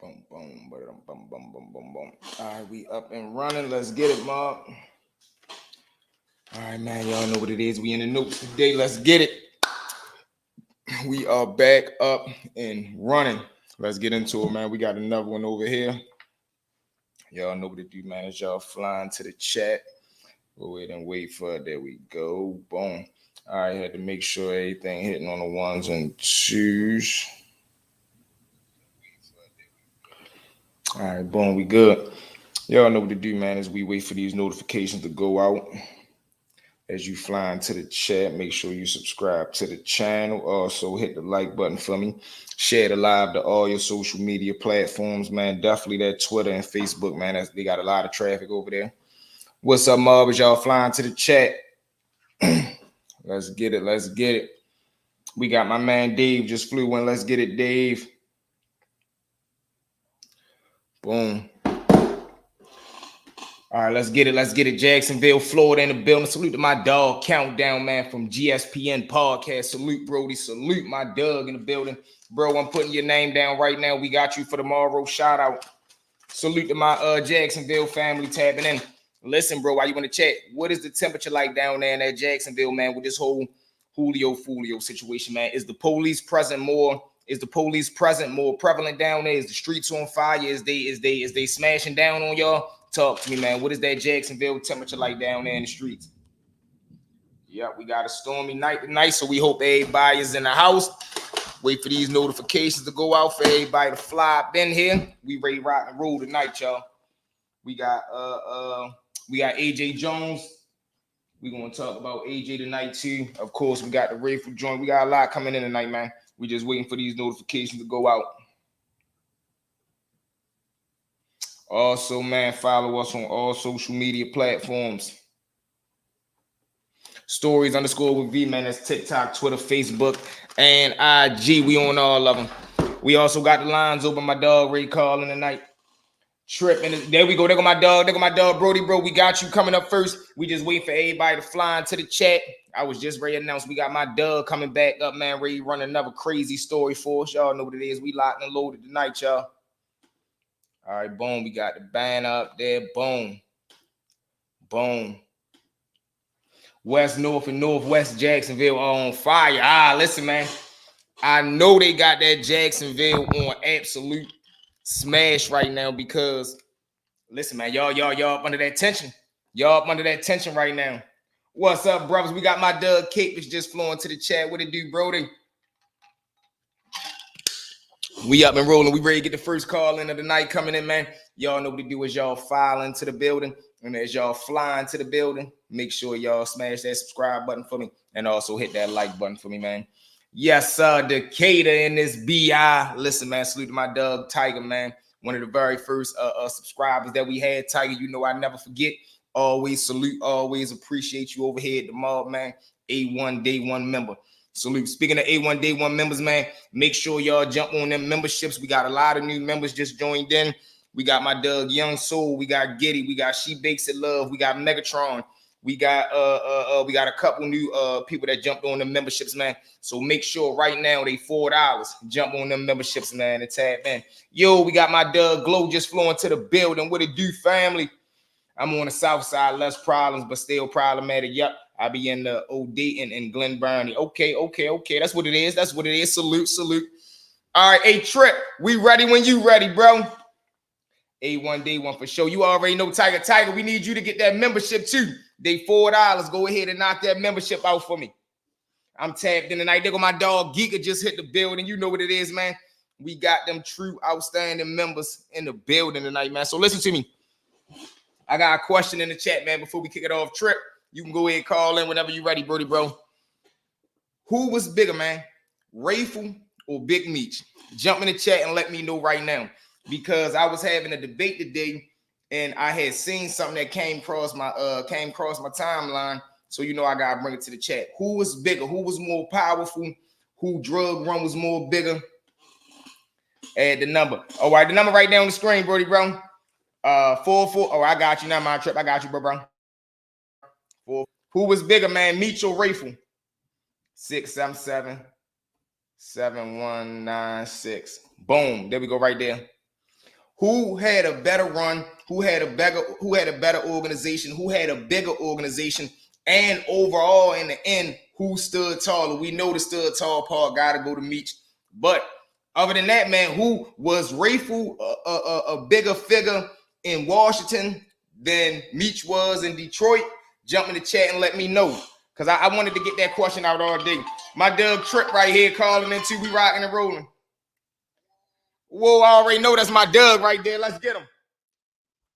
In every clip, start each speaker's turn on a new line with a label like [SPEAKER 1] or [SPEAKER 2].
[SPEAKER 1] Boom, boom, boom, boom, boom, boom, boom, boom. All right, we up and running. Let's get it, Mob. All right, man. Y'all know what it is. We in the notes today. Let's get it. We are back up and running. Let's get into it, man. We got another one over here. Y'all know what to do, man. As y'all flying to the chat. Go ahead and wait for it. There we go. Boom. All right, had to make sure everything hitting on the ones and twos. All right, boom, we good. Y'all know what to do, man, as we wait for these notifications to go out. As you fly into the chat, make sure you subscribe to the channel. Also, hit the like button for me. Share the live to all your social media platforms, man. Definitely that Twitter and Facebook, man. They got a lot of traffic over there. What's up, Mob? As y'all flying to the chat. Let's get it. Let's get it. We got my man Dave just flew in. Let's get it, Dave. Boom. All right, let's get it. Let's get it. Jacksonville, Florida in the building. Salute to my dog Countdown, man, from GSPN Podcast. Salute, Brody. Salute my Doug in the building. Bro, I'm putting your name down right now. We got you for tomorrow. Shout out. Salute to my Jacksonville family tapping in. Listen, bro, while you in the chat, what is the temperature like down there in that Jacksonville, man, with this whole Julio situation, man? Is the police present more? Is the police present more prevalent down there? Is the streets on fire? Is they smashing down on y'all? Talk to me, man. What is that Jacksonville temperature like down there in the streets? Yeah, we got a stormy night tonight, so we hope everybody is in the house. Wait for these notifications to go out for everybody to fly up in here. We ready rock and roll tonight, y'all. We got AJ Jones. We're gonna talk about AJ tonight too. Of course, we got the Rayful joint. We got a lot coming in tonight, man. We just waiting for these notifications to go out. Also, man, follow us on all social media platforms. Stories _with V, man. That's TikTok, Twitter, Facebook, and IG. We on all of them. We also got the lines open. My dog Ray calling tonight. Tripping. There we go. There go my dog. There go my dog, Brody, bro. We got you coming up first. We just wait for everybody to fly into the chat. I was just ready to announce we got my dog coming back up, man. Ready to run another crazy story for us. Y'all know what it is. We locked and loaded tonight, y'all. All right, boom. We got the band up there. Boom. Boom. West, North, and Northwest Jacksonville are on fire. Listen, man. I know they got that Jacksonville on absolute smash right now because, listen, man, y'all up under that tension. Y'all up under that tension right now. What's up, brothers? We got my Doug Cape that's just flowing to the chat. What it do, Brody? We up and rolling. We ready to get the first call in of the night coming in, man. Y'all know what to do as y'all file into the building. And as y'all fly into the building, make sure y'all smash that subscribe button for me. And also hit that like button for me, man. Yes, Decatur in this BI. Listen, man, salute to my dog Tiger, man. One of the very first subscribers that we had. Tiger, you know I never forget. Always salute, always appreciate you over here at the Mob, man. A1 Day 1 member. Salute. Speaking of A1 Day 1 members, man, make sure y'all jump on them memberships. We got a lot of new members just joined in. We got my Doug Young Soul. We got Giddy. We got She Bakes It Love. We got Megatron. We got a couple new people that jumped on the memberships, man. So make sure right now they $4. Jump on them memberships, man, and tap in. Yo, we got my Doug Glow just flowing to the building. What it do, family? I'm on the south side, less problems, but still problematic. Yep. I be in the OD in Glen Burnie. Okay. That's what it is. That's what it is. Salute. All right, hey, Trip, we ready when you ready, bro. A1 Day 1 for sure. You already know Tiger. We need you to get that membership too. They $4. Go ahead and knock that membership out for me. I'm tapped in tonight. There go my dog Geeka just hit the building. You know what it is, man. We got them true outstanding members in the building tonight, man. So listen to me. I got a question in the chat, man, before we kick it off. Trip, you can go ahead and call in whenever you're ready, Brody, bro. Who was bigger, man? Rayful or Big Meech? Jump in the chat and let me know right now. Because I was having a debate today, and I had seen something that came across my timeline. So you know I gotta bring it to the chat. Who was bigger? Who was more powerful? Who drug run was more bigger? Add the number. All right, the number right there on the screen, Brody, bro. 44. Oh, I got you now, my Trip. I got you, bro. 4. Who was bigger, man? Meech or Rayful? 677-7196. Boom. There we go, right there. who had a better run, who had a better organization, who had a bigger organization, and overall in the end, who stood taller. We know the stood tall part gotta go to Meech. But other than that, man, who was Rayful a bigger figure in Washington than Meech was in Detroit? Jump in the chat and let me know. Because I wanted to get that question out all day. My Doug Trip right here calling in too. We rocking and rolling. Whoa, I already know that's my Doug right there. Let's get him.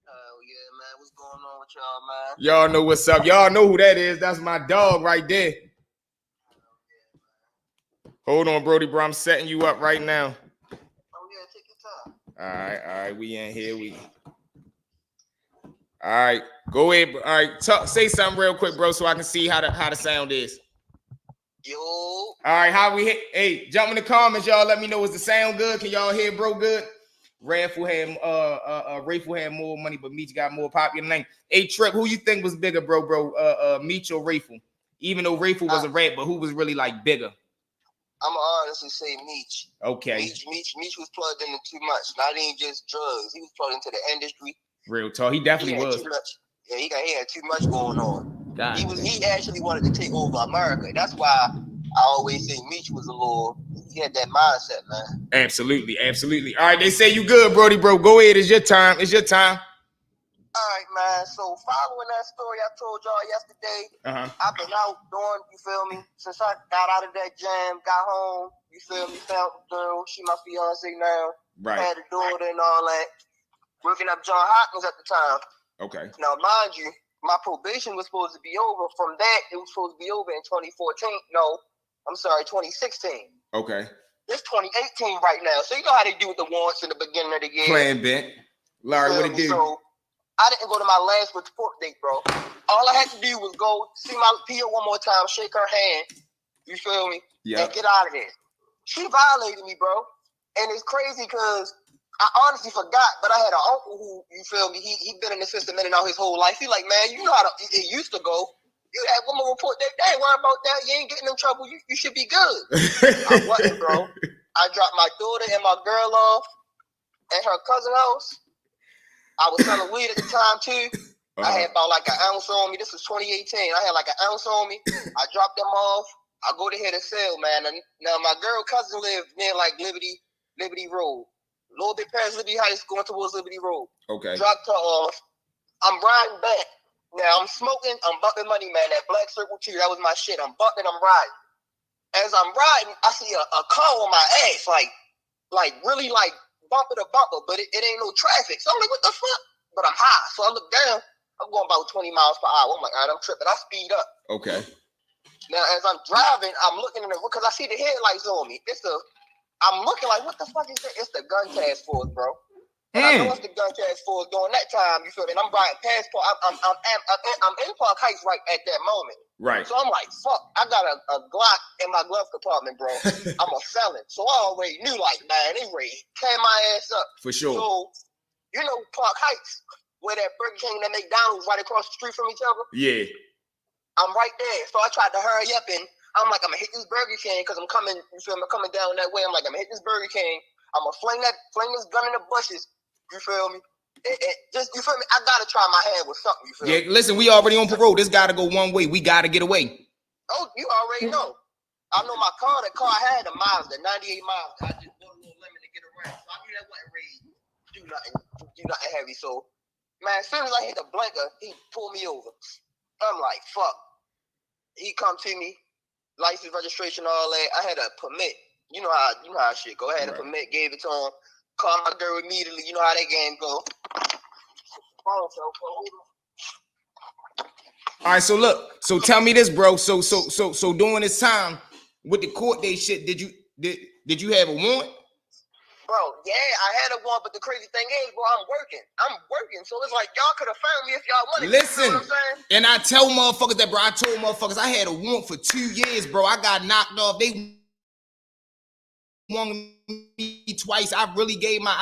[SPEAKER 2] Oh, yeah, man. What's going on with y'all, man?
[SPEAKER 1] Y'all know what's up. Y'all know who that is. That's my dog right there. Hold on, Brody, bro. I'm setting you up right now.
[SPEAKER 2] Oh, yeah, take your time.
[SPEAKER 1] All right. We in here. All right. Go ahead. All right. Say something real quick, bro, so I can see how the sound is.
[SPEAKER 2] Yo.
[SPEAKER 1] All right, how we hit? Hey, jump in the comments, y'all. Let me know, is the sound good? Can y'all hear bro good? Rayful had more money, but Meech got more popular name. Hey, Trip, who you think was bigger, bro? Meech or Rayful? Even though Rayful was a rap, but who was really like bigger?
[SPEAKER 2] I'm gonna honestly say Meech.
[SPEAKER 1] Okay.
[SPEAKER 2] Meech was plugged into too much. Not even just drugs. He was plugged into the industry.
[SPEAKER 1] Real talk. He definitely was.
[SPEAKER 2] Too much. Yeah, he had too much going on. God. He actually wanted to take over America. That's why I always say Meech was a little. He had that mindset, man.
[SPEAKER 1] Absolutely. All right, they say you good, Brody, bro. Go ahead. It's your time.
[SPEAKER 2] All right, man. So following that story I told y'all yesterday, I've been out doing, you feel me? Since I got out of that jam, got home, you feel me? Found the girl, she my fiance now. Right. Had a daughter and all that. Working up John Hopkins at the time.
[SPEAKER 1] Okay.
[SPEAKER 2] Now, mind you, my probation was supposed to be over. From that, it was supposed to be over in 2014. No, I'm sorry, 2016.
[SPEAKER 1] Okay.
[SPEAKER 2] It's 2018 right now. So you know how they do with the warrants in the beginning of the year.
[SPEAKER 1] Playing bent. Larry, what it do?
[SPEAKER 2] So I didn't go to my last report date, bro. All I had to do was go see my PO one more time, shake her hand, you feel me? Yeah. And get out of there. She violated me, bro. And it's crazy because I honestly forgot, but I had an uncle who, you feel me, he been in the system in and out his whole life. He like, man, you know how it used to go. You had one more report date. They ain't worry about that. You ain't getting in trouble. You should be good. I wasn't, bro. I dropped my daughter and my girl off at her cousin's house. I was selling weed at the time too. I had about like an ounce on me. This was 2018. I had like an ounce on me. I dropped them off. I go to hit a sale, man. And now my girl cousin lived near like Liberty Road. A little bit past Liberty Heights, going towards Liberty Road. Okay. Dropped her off. I'm riding back. Now I'm smoking. I'm bumping money, man. That Black Circle 2, that was my shit. I'm bumping. I'm riding. As I'm riding, I see a car on my ass, like really like bumper to bumper, but it ain't no traffic. So I'm like, what the fuck? But I'm high. So I look down. I'm going about 20 miles per hour. I'm like, all right, I'm tripping. I speed up. Okay. Now, as I'm driving, I'm looking in the, because I see the headlights on me. I'm looking like, what the fuck is that? It's the gun task force, bro. And I know it's the gun task force during that time, you feel me? And I'm riding past Park. I'm in Park Heights right at that moment. Right. So I'm like, fuck, I got a Glock in my glove compartment, bro. I'm a felon. So I already knew, like, man, they ready to tear my ass up. For sure. So, you know, Park Heights, where that Burger King and that McDonald's right across the street from each other? Yeah. I'm right there. So I tried to hurry up and I'm like, I'm going to hit this Burger King because I'm coming, you feel me, coming down that way. I'm like, I'm going to hit this Burger King. I'm going to fling this gun in the bushes. You feel me? You feel me? I got to try my hand with something, you feel me? Yeah, listen, we already on parole. This got to go one way. We got to get away. Oh, you already know. I know my car, the car I had, the Mazda, 98 miles. I just bought a little lemon to get around. So I knew that wasn't ready to do nothing heavy. So, man, as soon as I hit the blinker, he pulled me over. I'm like, fuck. He come to me, license, registration, all that. I had a permit. You know how shit go. I had a permit, gave it to him. Called my girl immediately. You know how that game go. All right, so look. So tell me this, bro. So during this time with the court date shit, did you have a warrant? Bro, yeah, I had a warrant, but the crazy thing is, bro, I'm working. So it's like y'all could have found me if y'all wanted. Listen, you know what I'm saying? And I tell motherfuckers that, bro. I told motherfuckers I had a warrant for 2 years, bro. I got knocked off. They won me twice. I really gave my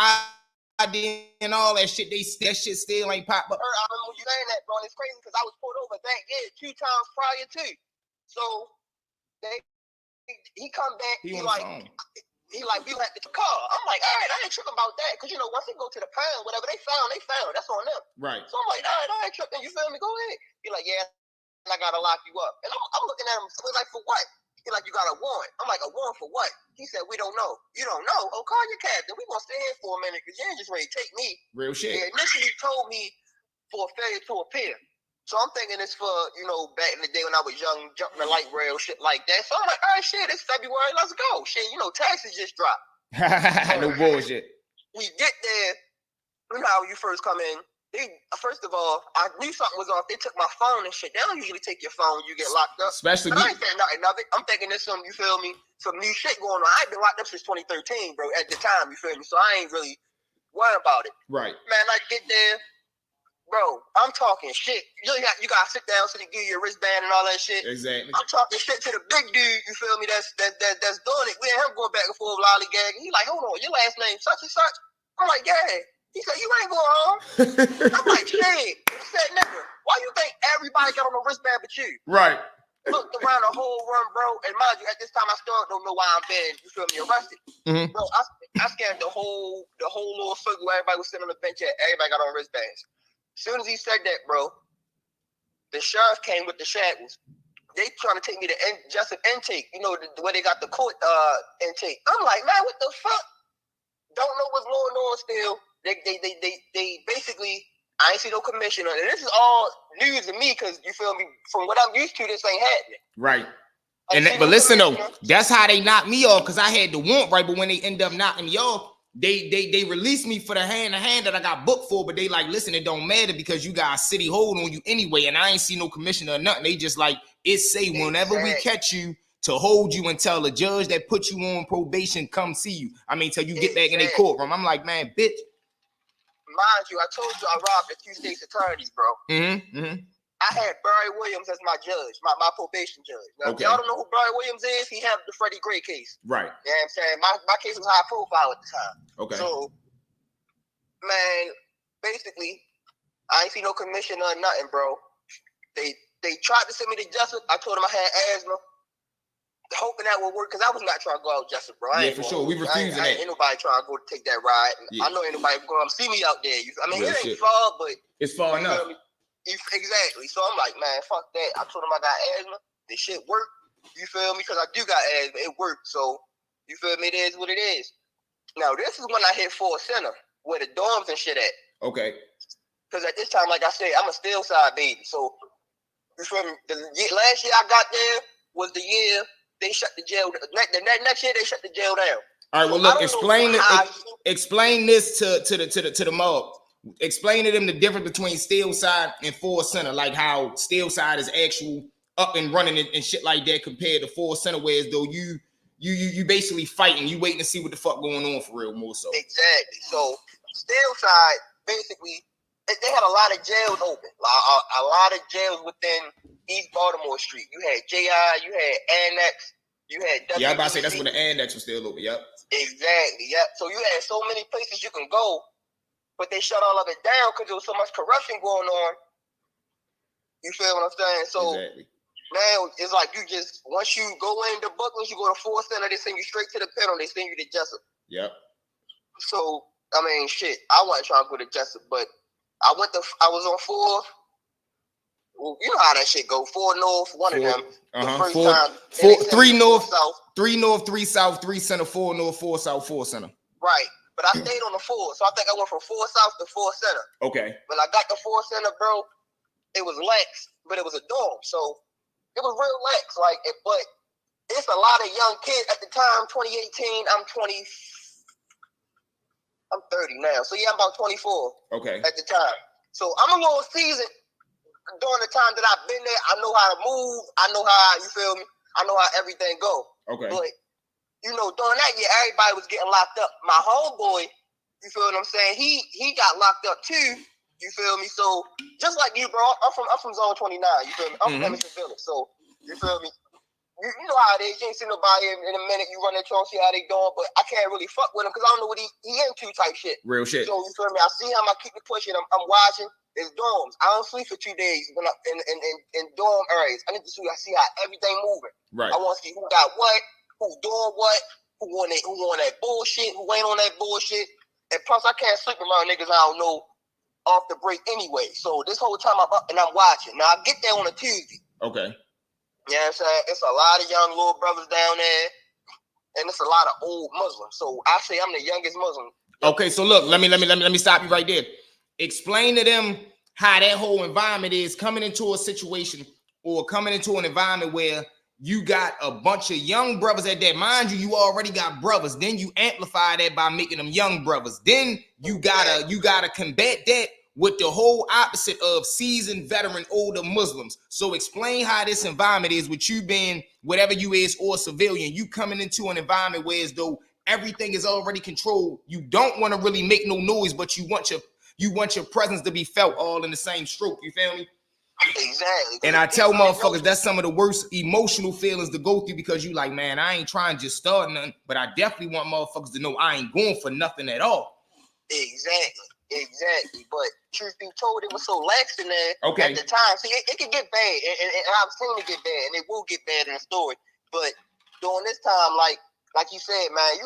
[SPEAKER 2] ID and all that shit. That shit still ain't pop up. I remember you saying that, bro. And it's crazy because I was pulled over that year 2 times prior to. So he come back. He like, He like, we at the car. I'm like, all right, I ain't tripping about that. Because, you know, once they go to the pound, whatever they found. That's on them.
[SPEAKER 1] Right.
[SPEAKER 2] So I'm like, all right, I ain't tripping. You feel me? Go ahead. He like, yeah, I got to lock you up. And I'm looking at him. So he's like, for what? He like, you got a warrant. I'm like, a warrant for what? He said, we don't know. You don't know? Oh, call your captain. We going to stay here for a minute because you ain't just ready to take me.
[SPEAKER 1] Real shit.
[SPEAKER 2] He initially told me for a failure to appear. So I'm thinking it's for, you know, back in the day when I was young, jumping the light rail, shit like that. So I'm like, all right, shit, it's February, let's go. Shit, you know, taxes just dropped.
[SPEAKER 1] No bullshit.
[SPEAKER 2] We get there, you know how you first come in. First of all, I knew something was off. They took my phone and shit. They don't usually take your phone when you get locked up.
[SPEAKER 1] Especially
[SPEAKER 2] I ain't saying nothing of it. I'm thinking there's some, you feel me, some new shit going on. I ain't been locked up since 2013, bro, at the time, you feel me? So I ain't really worried about it.
[SPEAKER 1] Right.
[SPEAKER 2] Man, I get there. Bro, I'm talking shit. You gotta sit down so they give you a wristband and all that shit.
[SPEAKER 1] Exactly.
[SPEAKER 2] I'm talking shit to the big dude, you feel me, that's doing it. We and him going back and forth lollygagging. He like, hold on, your last name such and such? I'm like, yeah. He said, you ain't going home. I'm like, shit. He said, nigga, why you think everybody got on a wristband but you?
[SPEAKER 1] Right.
[SPEAKER 2] Looked around the whole run, bro, and mind you, at this time I still don't know why I'm being, you feel me, arrested.
[SPEAKER 1] Mm-hmm.
[SPEAKER 2] Bro, I scanned the whole little circle where everybody was sitting on the bench and everybody got on wristbands. As soon as he said that, bro, the sheriff came with the shackles. They trying to take me to just an intake, you know, where they got the court intake. I'm like, man, what the fuck? Don't know what's going on still. They basically, I ain't see no commissioner. And this is all news to me because, you feel me, from what I'm used to, this ain't happening.
[SPEAKER 1] Right. But listen though, that's how they knocked me off because I had the warrant, right? But when they end up knocking me off, they released me for the hand-to-hand that I got booked for, but they like, listen, it don't matter because you got a city hold on you anyway, and I ain't see no commissioner or nothing. They just like, it say whenever we catch you to hold you until the judge that put you on probation come see you. I mean, till you get back in their courtroom. I'm like, man, bitch.
[SPEAKER 2] Mind you, I told you I robbed a few state's attorneys, bro.
[SPEAKER 1] Mm-hmm. Mm-hmm.
[SPEAKER 2] I had Barry Williams as my judge, my probation judge. Now, if y'all don't know who Barry Williams is, he had the Freddie Gray case.
[SPEAKER 1] Right.
[SPEAKER 2] You know what I'm saying? My case was high profile at the time.
[SPEAKER 1] Okay.
[SPEAKER 2] So, man, basically, I ain't see no commissioner or nothing, bro. They tried to send me to Jessup. I told them I had asthma. Hoping that would work, because I was not trying to go out Jessup, bro.
[SPEAKER 1] Yeah, for sure. We refusing that.
[SPEAKER 2] Ain't nobody trying to go take that ride. Yeah. I know ain't nobody going to see me out there. I mean, it ain't far, but... It's far enough. Exactly. So I'm like, man, fuck that. I told him I got asthma. This shit worked. You feel me? Because I do got asthma. It worked. So, you feel me? It is what it is. Now, this is when I hit Ford Center, where the dorms and shit at.
[SPEAKER 1] Okay.
[SPEAKER 2] Because at this time, like I said, I'm a still side baby. So, you feel me? Last year I got there was the year they shut the jail. The next year they shut the jail down.
[SPEAKER 1] All right. Well, look. Explain this to the mob. Explain to them the difference between Steel Side and Ford Center, like how Steel Side is actual up and running and shit like that compared to Ford Center, where as though you basically fighting, you waiting to see what the fuck going on for real, more so.
[SPEAKER 2] Exactly. So Steel Side basically they had a lot of jails open, a lot of jails within East Baltimore Street. You had JI, you had Annex, you had WBC.
[SPEAKER 1] Yeah, I'm about to say that's when the Annex was still open. Yep.
[SPEAKER 2] Exactly. Yep. So you had so many places you can go, but they shut all of it down because there was so much corruption going on. You feel what I'm saying? So now it's like you just, once you go in the Bucklands, you go to Ford Center, they send you straight to the pen, or they send you to Jessup.
[SPEAKER 1] Yep.
[SPEAKER 2] So I mean, shit, I wasn't trying to go to Jessup, but I was on 4. Well, you know how that shit go. 4 North, one of them. The first time.
[SPEAKER 1] 3 North, 3 North, 3 South, 3 Center, 4 North, 4 South, 4 Center.
[SPEAKER 2] Right. But I stayed on the 4. So I think I went from 4 South to 4 Center.
[SPEAKER 1] Okay.
[SPEAKER 2] When I got to 4 Center, bro, it was lax, but it was a dorm. So it was real lax. But it's a lot of young kids at the time, 2018, I'm 30 now. So yeah, I'm about 24.
[SPEAKER 1] Okay.
[SPEAKER 2] At the time. So I'm a little seasoned. During the time that I've been there, I know how to move. I know how, you feel me? I know how everything go.
[SPEAKER 1] Okay.
[SPEAKER 2] But, you know, during that year, everybody was getting locked up. My homeboy, you feel what I'm saying? He got locked up too. You feel me? So, just like you, bro, I'm from Zone 29. You feel me? I'm from Emerson Village. So, you feel me? You know how it is. You ain't see nobody in a minute. You run into them, see how they doing, but I can't really fuck with him because I don't know what he into type shit.
[SPEAKER 1] Real shit.
[SPEAKER 2] So, you feel me? I see him. I keep it pushing. I'm watching. It's dorms. I don't sleep for 2 days when I'm in dorm areas. I need to see how everything moving.
[SPEAKER 1] Right.
[SPEAKER 2] I want to see who got what, who doing what. who on that bullshit, who ain't on that bullshit. And plus, I can't sleep around niggas I don't know off the break anyway. So this whole time I'm up and I'm watching. Now, I get there on a Tuesday.
[SPEAKER 1] Okay.
[SPEAKER 2] You know what I'm saying? It's a lot of young little brothers down there, and it's a lot of old Muslims. So I say I'm the youngest Muslim.
[SPEAKER 1] Okay, so look, let me stop you right there. Explain to them how that whole environment is coming into a situation or coming into an environment where you got a bunch of young brothers at that. Mind you, you already got brothers. Then you amplify that by making them young brothers. Then you gotta combat that with the whole opposite of seasoned veteran older Muslims. So explain how this environment is with you being whatever you is or civilian. You coming into an environment where as though everything is already controlled. You don't want to really make no noise, but you want your presence to be felt all in the same stroke. You feel me?
[SPEAKER 2] Exactly.
[SPEAKER 1] And I tell motherfuckers that's some of the worst emotional feelings to go through because you like, man, I ain't trying to just start nothing, but I definitely want motherfuckers to know I ain't going for nothing at all.
[SPEAKER 2] Exactly. But truth be told, it was so lax in there
[SPEAKER 1] at
[SPEAKER 2] the time. See, it can get bad, and I've seen it get bad, and it will get bad in the story. But during this time, like you said, man,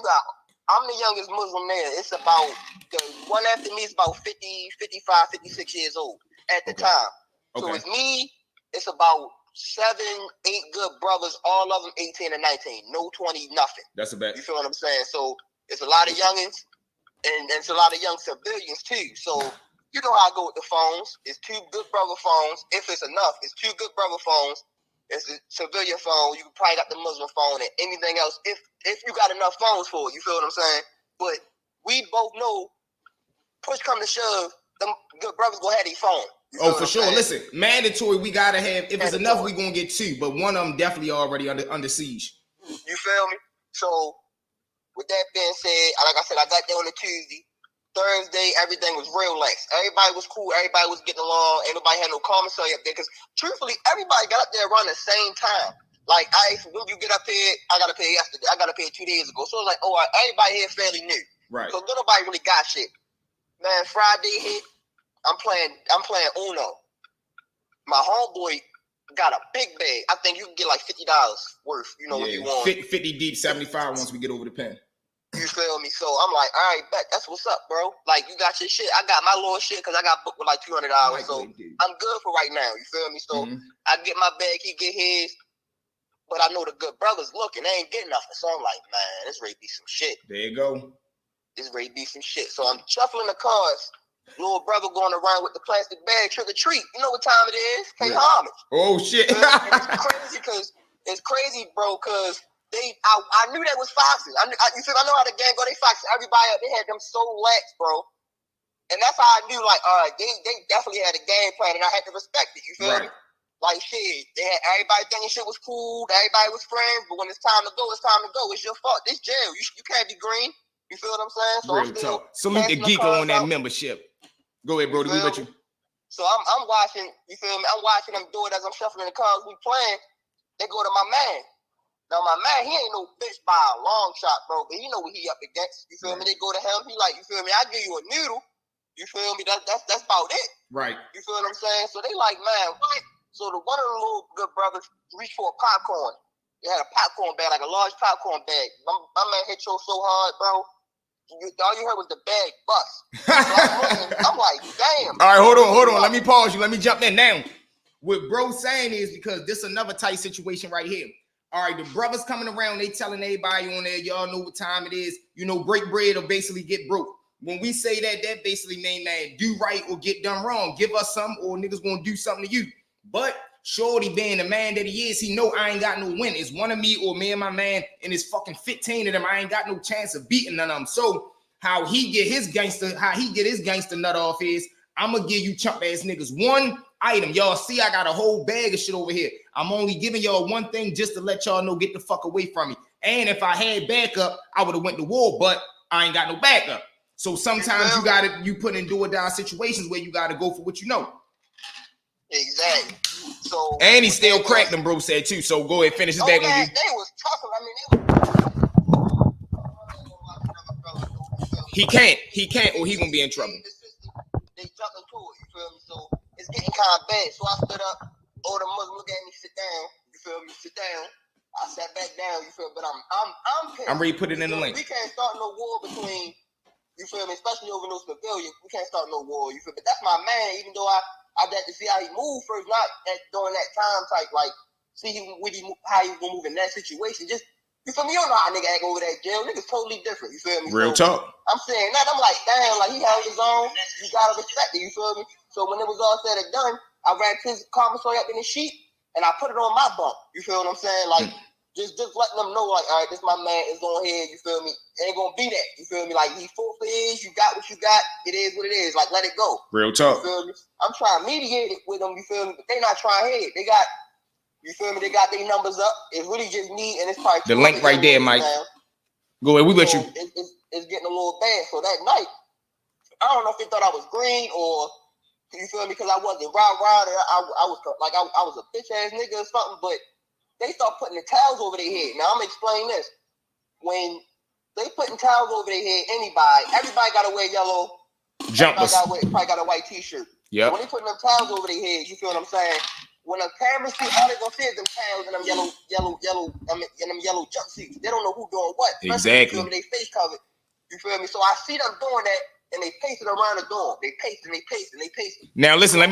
[SPEAKER 2] I'm the youngest Muslim there. It's about, the one after me is about 50, 55, 56 years old at the time. So it's me, it's about 7, 8 good brothers, all of them 18 and 19. No 20, nothing.
[SPEAKER 1] That's a bet.
[SPEAKER 2] You feel what I'm saying? So it's a lot of youngins, and it's a lot of young civilians too. So you know how I go with the phones. It's 2 good brother phones. If it's enough, it's 2 good brother phones. It's a civilian phone. You probably got the Muslim phone and anything else. If you got enough phones for it, you feel what I'm saying? But we both know, push come to shove, them good brothers gonna have their phone.
[SPEAKER 1] Oh, for sure. Listen, mandatory. We gotta have. If it's enough, we gonna get 2. But one of them definitely already under siege.
[SPEAKER 2] You feel me? So with that being said, like I said, I got there on a Tuesday. Thursday, everything was real lax. Everybody was cool. Everybody was getting along. Ain't nobody had no commissary up there. Because truthfully, everybody got up there around the same time. Like, when you get up here, I got to pay yesterday. I got to pay 2 days ago. So it's like, oh, everybody here fairly new.
[SPEAKER 1] Right.
[SPEAKER 2] So nobody really got shit. Man, Friday hit. I'm playing Uno. My homeboy got a big bag. I think you can get like $50 worth. You know what you want.
[SPEAKER 1] 50 deep, 75 once we get over the pen.
[SPEAKER 2] You feel me? So I'm like, all right, bet. That's what's up, bro. Like, you got your shit. I got my little shit because I got booked with like $200. So I'm good for right now. You feel me? So I get my bag, he get his. But I know the good brothers looking. They ain't getting nothing. So I'm like, man, this ready to be some shit.
[SPEAKER 1] There you go.
[SPEAKER 2] This ready to be some shit. So I'm shuffling the cards. Little brother going around with the plastic bag, trick or treat. You know what time it is? Pay homage.
[SPEAKER 1] Oh, shit.
[SPEAKER 2] It's crazy, bro, because I knew that was foxes. I know how the gang go. They foxes. Everybody up, they had them so lax, bro. And that's how I knew, like, all right, they definitely had a game plan, and I had to respect it. You feel me? Like, shit, they had everybody thinking shit was cool. Everybody was friends, but when it's time to go, it's time to go. It's your fault. This jail. You can't be green. You feel what I'm saying? So
[SPEAKER 1] real talk. Salute the Geeko on that membership. Go ahead, Brody. We with you.
[SPEAKER 2] So I'm watching. You feel me? I'm watching them do it as I'm shuffling the cards. We playing. They go to my man. Now my man, he ain't no bitch by a long shot, bro. But he know what he up against. You feel me? They go to him. He like, you feel me? I give you a noodle. You feel me? That's about it.
[SPEAKER 1] Right.
[SPEAKER 2] You feel what I'm saying? So they like, man, what? So one of the little good brothers reached for a popcorn. They had a popcorn bag, like a large popcorn bag. My man hit you so hard, bro. All you heard was the bag bust. So I'm like, damn.
[SPEAKER 1] All right, hold on. Let me pause you. Let me jump in now. What bro saying is, because this is another tight situation right here. All right, the brothers coming around, they telling everybody on there, y'all know what time it is. You know, break bread or basically get broke. When we say that basically mean, man, do right or get done wrong. Give us something or niggas gonna do something to you. But Shorty being the man that he is, he know I ain't got no win. It's one of me or me and my man, and it's fucking 15 of them. I ain't got no chance of beating none of them. So how he get his gangster nut off is, I'm gonna give you chump ass niggas one item. Y'all see, I got a whole bag of shit over here. I'm only giving y'all one thing just to let y'all know, get the fuck away from me. And if I had backup, I would have went to war, but I ain't got no backup. So sometimes you put in do or die situations where you gotta go for what you know.
[SPEAKER 2] Exactly. So
[SPEAKER 1] and he still cracked them, bro said too. So go ahead, finish his back on you.
[SPEAKER 2] They was tough. I mean,
[SPEAKER 1] he can't, or he gonna be in trouble.
[SPEAKER 2] They jumped into it, you feel me? So it's getting kind of bad. So I stood up, the Muslim look at me, sit down, you feel me? Sit down. I sat back down, you feel me? But I'm pissed.
[SPEAKER 1] I'm ready to put it in the link.
[SPEAKER 2] We can't start no war between, you feel me, especially over those pavilions. We can't start no war, you feel me? But that's my man, even though I got to see how he moved first, not during that time type, like, see how he was gonna move in that situation. Just, you feel me? You don't know how a nigga act over that jail. Nigga's totally different, you feel me?
[SPEAKER 1] Real talk.
[SPEAKER 2] I'm saying that, I'm like, damn, like, he held his own. You gotta respect it, you feel me? So when it was all said and done, I ran his commissary up in the sheet, and I put it on my bunk. You feel what I'm saying? Like, just letting them know, like, all right, this my man is on here, you feel me? It ain't gonna be that, you feel me? Like, he fought for his, you got what you got, it is what it is. Like, let it go.
[SPEAKER 1] Real talk.
[SPEAKER 2] You feel me? I'm trying to mediate it with them, you feel me? But they not trying to hit it. They got, you feel me? They got their numbers up. It's really just me, and it's probably
[SPEAKER 1] the link right there, Mike. Now. Go ahead, we with you.
[SPEAKER 2] It's getting a little bad. So that night, I don't know if they thought I was green or, you feel me? Because I wasn't rah-rah. I was like, I was a bitch-ass nigga or something, but they start putting the towels over their head. Now, I'm going to explain this. When they putting towels over their head, everybody got to wear yellow.
[SPEAKER 1] Jumpers.
[SPEAKER 2] Probably got a white t-shirt.
[SPEAKER 1] Yeah.
[SPEAKER 2] When they putting them towels over their head, you feel what I'm saying? When a camera see, all they gonna see is them towels and them yellow jumpsuits. They don't know who doing what.
[SPEAKER 1] Exactly.
[SPEAKER 2] You feel me? They face covered. You feel me? So I see them doing that, and they pacing around the dorm. They pacing.
[SPEAKER 1] Now listen, let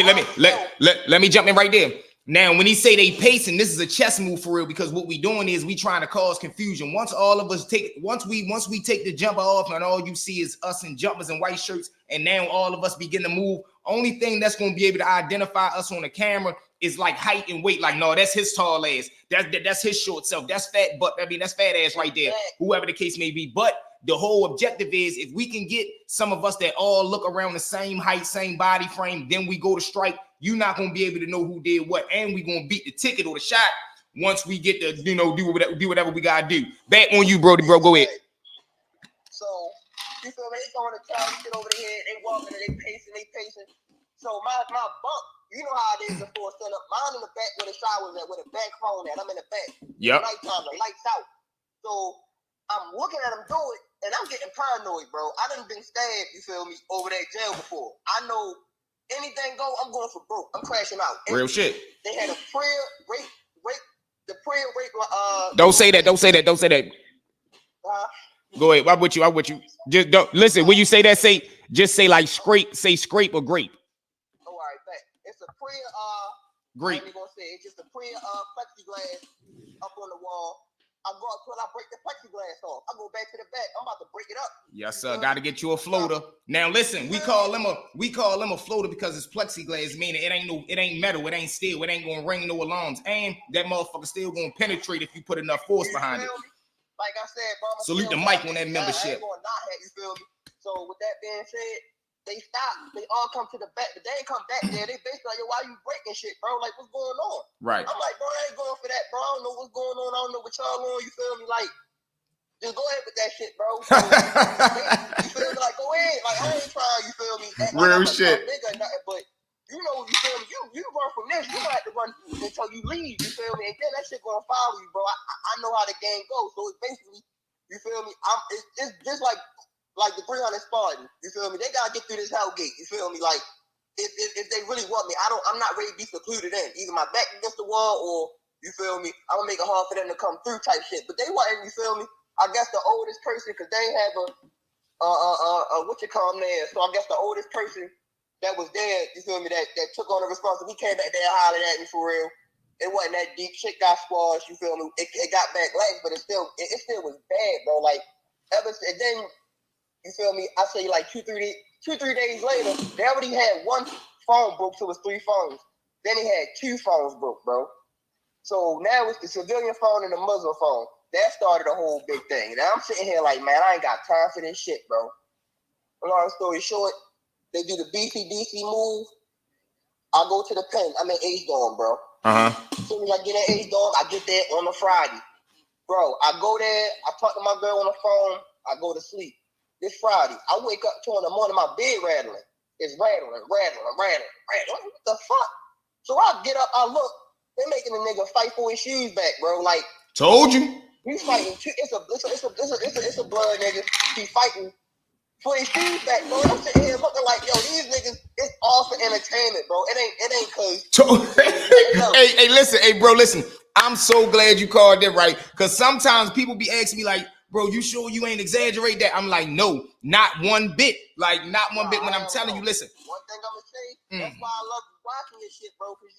[SPEAKER 1] me jump in right there. Now, when he say they pacing, this is a chess move for real, because what we doing is we trying to cause confusion. Once we take the jumper off and all you see is us in jumpers and white shirts, and now all of us begin to move, only thing that's going to be able to identify us on the camera is like height and weight. Like, no, that's his tall ass. That's his short self. That's fat butt. I mean, that's fat ass right there. Whoever the case may be. But the whole objective is, if we can get some of us that all look around the same height, same body frame, then we go to strike. You're not going to be able to know who did what, and we're going to beat the ticket or the shot once we get to, do whatever we got to do. Back on you, Brody, bro. Go ahead.
[SPEAKER 2] So, you feel me? They throwing the towel shit over their head. They walking and they pacing. So, my bunk, you know how it is before stand up. Mine in the back where the shower's at, where the back phone at. I'm in the back.
[SPEAKER 1] Yep.
[SPEAKER 2] Nighttime, the lights out. So, I'm looking at them do it, and I'm getting paranoid, bro. I done been stabbed, you feel me, over that jail before. I know anything go, I'm going for broke. I'm crashing out.
[SPEAKER 1] Real shit.
[SPEAKER 2] They had a prayer rape.
[SPEAKER 1] Don't say that. Go ahead. I'm with you. Just don't listen. When you say that, just say like scrape. Say scrape or grape.
[SPEAKER 2] Oh, all right, bet. It's a prayer.
[SPEAKER 1] Grape.
[SPEAKER 2] I ain't gonna say it's just a prayer. Plexiglass up on the wall. I go up till I break the plexiglass off. I go back to the back. I'm about to break it up.
[SPEAKER 1] Yes, sir. Got to get you a floater. Now listen, we call them a floater because it's plexiglass, meaning it ain't metal, it ain't steel, it ain't gonna ring no alarms, and that motherfucker still gonna penetrate if you put enough force behind it.
[SPEAKER 2] Like I said, bro.
[SPEAKER 1] Salute the mic on that membership.
[SPEAKER 2] You feel me? So with that being said, they stopped. They all come to the back, but they ain't come back there. They basically like, yo, why you breaking shit, bro? Like, what's going on?
[SPEAKER 1] Right.
[SPEAKER 2] I'm like, bro, I ain't going for that, bro. I don't know what's going on. I don't know what y'all on. You feel me? Like, just go ahead with that shit, bro. So, you feel me? Like, go ahead. Like, I ain't trying. You feel me?
[SPEAKER 1] Real shit.
[SPEAKER 2] Nigga, nothing, but you know, you feel me? You run from this. You gonna have to run until you leave. You feel me? And then that shit gonna follow you, bro. I know how the game goes. So it's basically, you feel me? It's just like the 300 Spartan, you feel me? They gotta get through this hell gate, you feel me? Like, if they really want me, I'm not ready to be secluded in. Either my back against the wall, or, you feel me, I'm gonna make it hard for them to come through type shit. But they wasn't, you feel me? I guess the oldest person, because they ain't have what you call them there. So I guess the oldest person that was there, you feel me, that took on the responsibility, he came back there and hollered at me for real. It wasn't that deep. Shit got squashed, you feel me? It got backlash, but it still was bad, bro. Like, and then, you feel me? I say like 2-3 days later, they already had one phone broke, so it was 3 phones. Then he had 2 phones broke, bro. So now it's the civilian phone and the Muslim phone. That started a whole big thing. Now I'm sitting here like, man, I ain't got time for this shit, bro. Long story short, they do the BCDC move. I go to the pen. I'm in H-Dorm, bro. As soon as I get in H-Dorm, I get there on a Friday. Bro, I go there, I talk to my girl on the phone, I go to sleep. This Friday, I wake up 2 in the morning, my bed rattling. It's rattling. What the fuck? So I get up, I look, they're making a nigga fight for his shoes back, bro. Like,
[SPEAKER 1] told you.
[SPEAKER 2] He's fighting. It's a blood nigga. He's fighting for his shoes back, bro. I'm sitting here looking like, yo, these niggas, it's all for entertainment, bro. It ain't cause.
[SPEAKER 1] Hey, listen, bro, listen. I'm so glad you called that right. Because sometimes people be asking me like, bro, you sure you ain't exaggerate that? I'm like, no, not one bit. Like, not one bit when I'm telling you, listen.
[SPEAKER 2] One thing I'm going to say, that's why I love watching this shit, bro. Because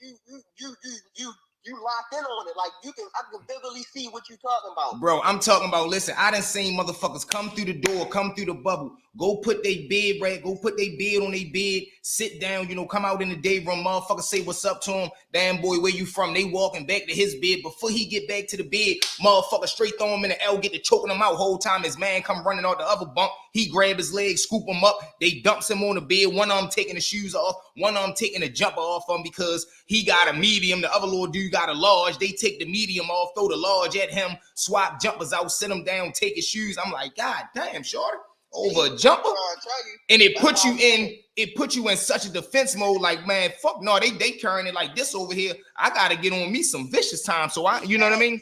[SPEAKER 2] you locked in on it. Like, I can vividly see what you talking about.
[SPEAKER 1] Bro, I'm talking about, listen, I done seen motherfuckers come through the door, come through the bubble, go put their bed right, go put their bed on their bed, sit down, you know, come out in the day room, motherfuckers say what's up to him. Damn boy, where you from? They walking back to his bed. Before he get back to the bed, motherfucker straight throw him in the L, get to choking him out. Whole time his man come running out the other bunk. He grab his leg, scoop him up. They dumps him on the bed. One of them taking the shoes off, one of them taking the jumper off him because he got a medium. The other little dude got a large. They take the medium off, throw the large at him, swap jumpers out, sit him down, take his shoes. I'm like, God damn, shorty, over a jumper. And it puts you in such a defense mode, like, man, fuck no, they carrying it like this over here. I gotta get on me some vicious time. So you know what I mean?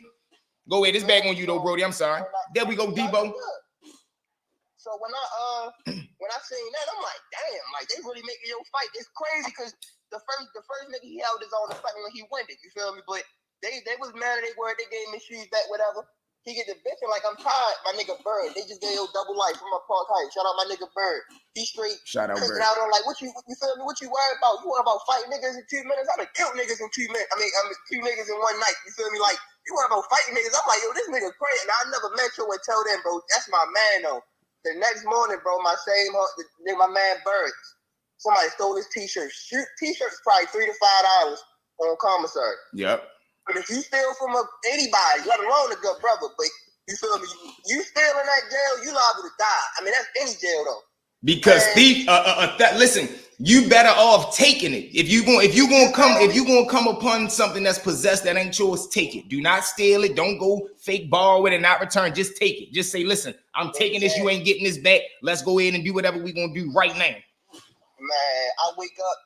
[SPEAKER 1] Go ahead, it's back on you though, Brody. I'm sorry. There we go, Debo.
[SPEAKER 2] So when I seen that, I'm like, damn, like they really making your fight. It's crazy because the first nigga he held his own the fight when he won it. You feel me? But they was mad at they word. They gave him his shoes back, whatever. He get the bitching like I'm tired. My nigga Bird. They just gave him double life from a Park Heights. Shout out my nigga Bird. He straight.
[SPEAKER 1] Shout out Bird.
[SPEAKER 2] Out on like what you feel me? What you worried about? You worried about fighting niggas in 2 minutes? I done killed niggas in 2 minutes. I mean 2 niggas in one night. You feel me? Like you worried about fighting niggas? I'm like, yo, this nigga crazy. And I never met you until then, bro. That's my man though. The next morning, bro, my man Bird, somebody stole his t-shirt. T-shirts probably $3 to $5 on commissary.
[SPEAKER 1] Yep.
[SPEAKER 2] But if you steal from anybody, let alone a good brother, but you feel me? You steal in that jail, you liable to die. I mean, that's any jail though.
[SPEAKER 1] Because listen, you better off taking it. If you gonna come upon something that's possessed that ain't yours, take it. Do not steal it. Don't go fake borrow it and not return. Just take it. Just say, listen, I'm taking this. You ain't getting this back. Let's go ahead and do whatever we gonna do right now.
[SPEAKER 2] Man, I wake up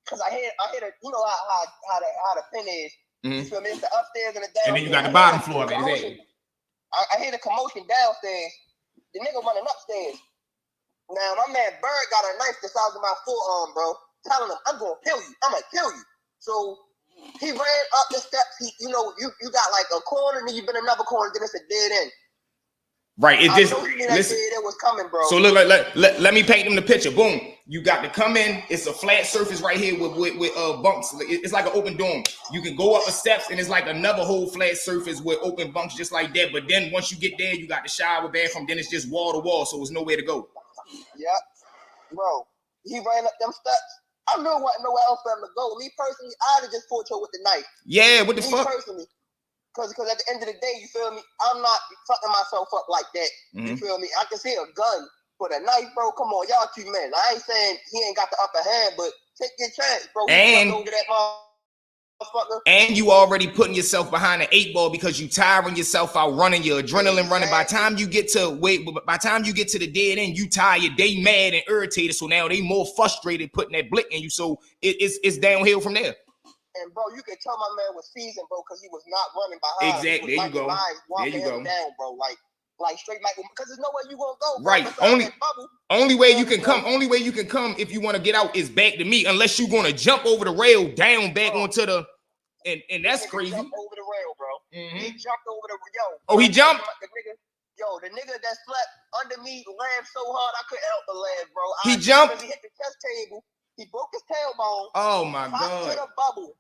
[SPEAKER 2] because I hit a, you know how the pen is. Mm-hmm. You feel me? It's the upstairs and the downstairs.
[SPEAKER 1] And then you got the bottom floor of it.
[SPEAKER 2] I hear the commotion downstairs. The nigga running upstairs. Now, my man Bird got a knife the size of my forearm, bro, telling him, I'm going to kill you. I'm going to kill you. So he ran up the steps. You got like a corner, and then you been another corner, then it's a dead end.
[SPEAKER 1] Right. It just,
[SPEAKER 2] listen, it was coming, bro.
[SPEAKER 1] So look, let me paint them the picture. Boom. You got to come in. It's a flat surface right here with bunks. It's like an open dome. You can go up the steps, and it's like another whole flat surface with open bunks just like that. But then once you get there, you got the shower, bathroom. Then it's just wall to wall, so there's nowhere to go.
[SPEAKER 2] Yeah, bro. He ran up them steps. I really wasn't nowhere else for him to go. Me personally, I'd have just fought you with the knife.
[SPEAKER 1] Yeah, what the fuck?
[SPEAKER 2] Personally. Because at the end of the day, you feel me? I'm not fucking myself up like that. Mm-hmm. You feel me? I can see a gun, but a knife, bro. Come on, y'all 2 men. I ain't saying he ain't got the upper hand, but take your chance, bro.
[SPEAKER 1] And
[SPEAKER 2] over that motherfucker.
[SPEAKER 1] And you already putting yourself behind the 8 ball because you tiring yourself out running, your adrenaline running. By the time you get to the dead end, you tired. They mad and irritated, so now they more frustrated putting that blick in you. So it's downhill from there.
[SPEAKER 2] And bro, you can tell my man was seasoned, bro, because he was not running behind.
[SPEAKER 1] Exactly. There you go.
[SPEAKER 2] There you go. Down, bro. Like straight Michael, because there's nowhere you gonna go.
[SPEAKER 1] Bro. Right. Only way you can come if you want to get out is back to me, unless you're gonna jump over the rail down back onto the. And that's crazy.
[SPEAKER 2] Jump over the rail, bro. Mm-hmm. He jumped over the
[SPEAKER 1] Oh, he jumped.
[SPEAKER 2] The nigga that slept under me laughed so hard I couldn't help but laugh, bro.
[SPEAKER 1] He jumped.
[SPEAKER 2] He hit the chest table. He broke his tailbone.
[SPEAKER 1] Oh my god.
[SPEAKER 2] To the bubble.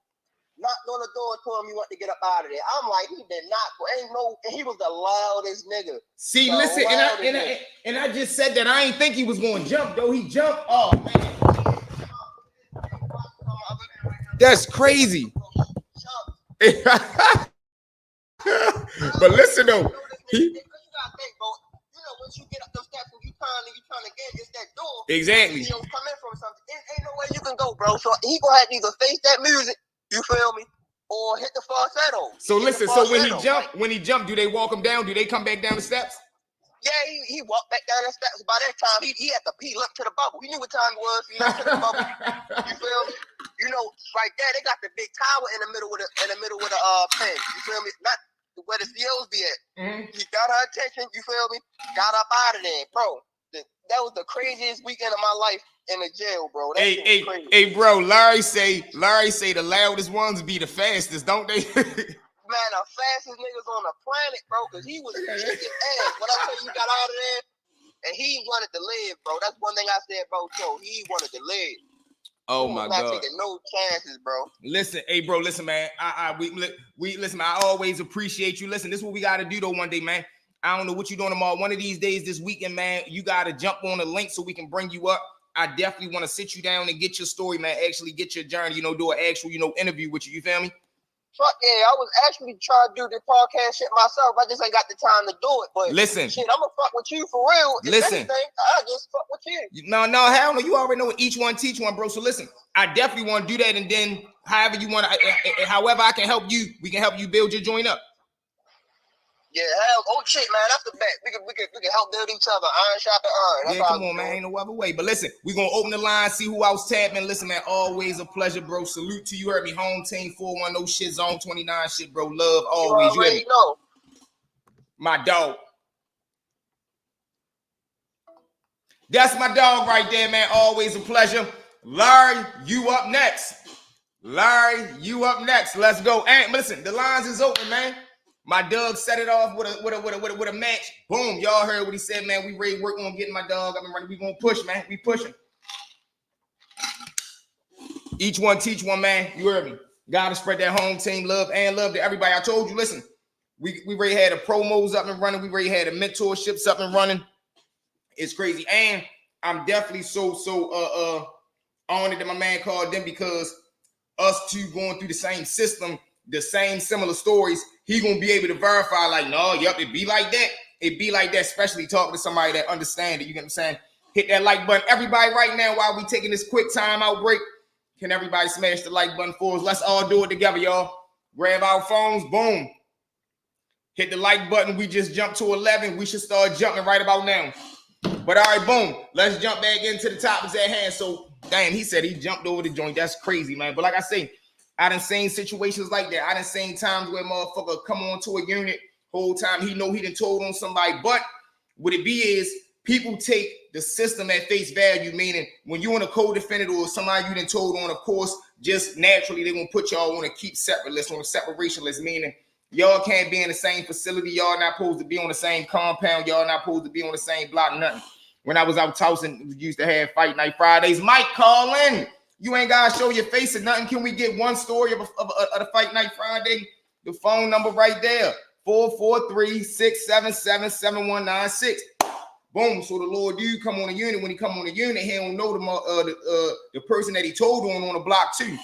[SPEAKER 2] Knocked on the door, told him he wanted to get up out of there. I'm like, he did not. And he was the loudest nigga.
[SPEAKER 1] See, listen, and I just said that I ain't think he was going to jump though. He jumped. Oh man, that's crazy. But listen though,
[SPEAKER 2] once you get up those steps and you trying to get against that door.
[SPEAKER 1] Exactly.
[SPEAKER 2] You come in from something. Ain't no way you can go, bro. So he gonna have to either face that music. You feel me? Or hit the falsetto.
[SPEAKER 1] So listen, when he jumped, do they walk him down? Do they come back down the steps?
[SPEAKER 2] Yeah, he walked back down the steps. By that time, he had to pee up to the bubble. He knew what time it was. He left to the bubble. You feel me? Right there, they got the big tower in the middle of the pen. You feel me? Not where the COs be at. Mm-hmm. He got her attention. You feel me? Got up out of there, bro. That was the craziest weekend of my life in the jail, bro.
[SPEAKER 1] Hey, bro. Larry say the loudest ones be the fastest, don't they?
[SPEAKER 2] man, the fastest niggas on the planet, bro, because he was kicking ass. When I tell you he got out of there, and he wanted to live, bro. That's one thing I said, bro, too. He wanted to live.
[SPEAKER 1] Oh my God.
[SPEAKER 2] Not taking no chances, bro.
[SPEAKER 1] Listen, hey, bro, listen, man. We listen, man, I always appreciate you. Listen, this is what we got to do, though, one day, man. I don't know what you're doing tomorrow. One of these days this weekend, man, you got to jump on the link so we can bring you up. I definitely want to sit you down and get your story, man. Actually get your journey, do an actual, interview with you. You feel me?
[SPEAKER 2] Fuck yeah, I was actually trying to do the podcast shit myself. I just ain't got the time to do it. But
[SPEAKER 1] listen,
[SPEAKER 2] shit, I'm gonna fuck with you for real.
[SPEAKER 1] Listen,
[SPEAKER 2] anything, I just fuck with you.
[SPEAKER 1] No, hell no. You already know what each one teach one, bro. So listen, I definitely want to do that, and then however you want to, however I can help you, we can help you build your joint up.
[SPEAKER 2] Yeah, hell, oh shit, man, that's the bet. We can help build each other. Iron sharpen iron. That's
[SPEAKER 1] come on, man. Ain't no other way. But listen, we're gonna open the line, see who else tapping. Listen, man, always a pleasure, bro. Salute to you. Heard me, home team 410 shit, zone 29 shit, bro. Love always. You heard me?
[SPEAKER 2] Know.
[SPEAKER 1] My dog. That's my dog right there, man. Always a pleasure. Larry, you up next. Let's go. And listen, the lines is open, man. My dog set it off with a match. Boom. Y'all heard what he said, man. We ready to work on getting my dog up and running. We gonna push, man. We pushing. Each one teach one, man. You heard me. Gotta spread that home team love and love to everybody. I told you, listen, we already had the promos up and running. We already had the mentorships up and running. It's crazy. And I'm definitely so honored that my man called them, because us two going through the same system, the same similar stories, he gonna be able to verify, like, no, yep, it be like that. It be like that, especially talking to somebody that understands it. You get what I'm saying? Hit that like button. Everybody right now, while we taking this quick time out break, can everybody smash the like button for us? Let's all do it together, y'all. Grab our phones, boom. Hit the like button. We just jumped to 11. We should start jumping right about now. But all right, boom. Let's jump back into the topics at hand. So, damn, he said he jumped over the joint. That's crazy, man. But like I say, I done seen situations like that. I done seen times where motherfucker come on to a unit, whole time he know he done told on somebody. But what it be is, people take the system at face value, meaning when you on a co-defendant or somebody you done told on, of course, just naturally they're going to put y'all on a keep separate list, on a separation list, meaning y'all can't be in the same facility. Y'all not supposed to be on the same compound. Y'all not supposed to be on the same block, nothing. When I was out Towson, we used to have Fight Night Fridays. Mike, call in. You ain't got to show your face or nothing. Can we get one story of the Fight Night Friday? The phone number right there, 443-677-7196. Boom. So the Lord do come on a unit. When he come on a unit, he don't know the person that he told on the block too.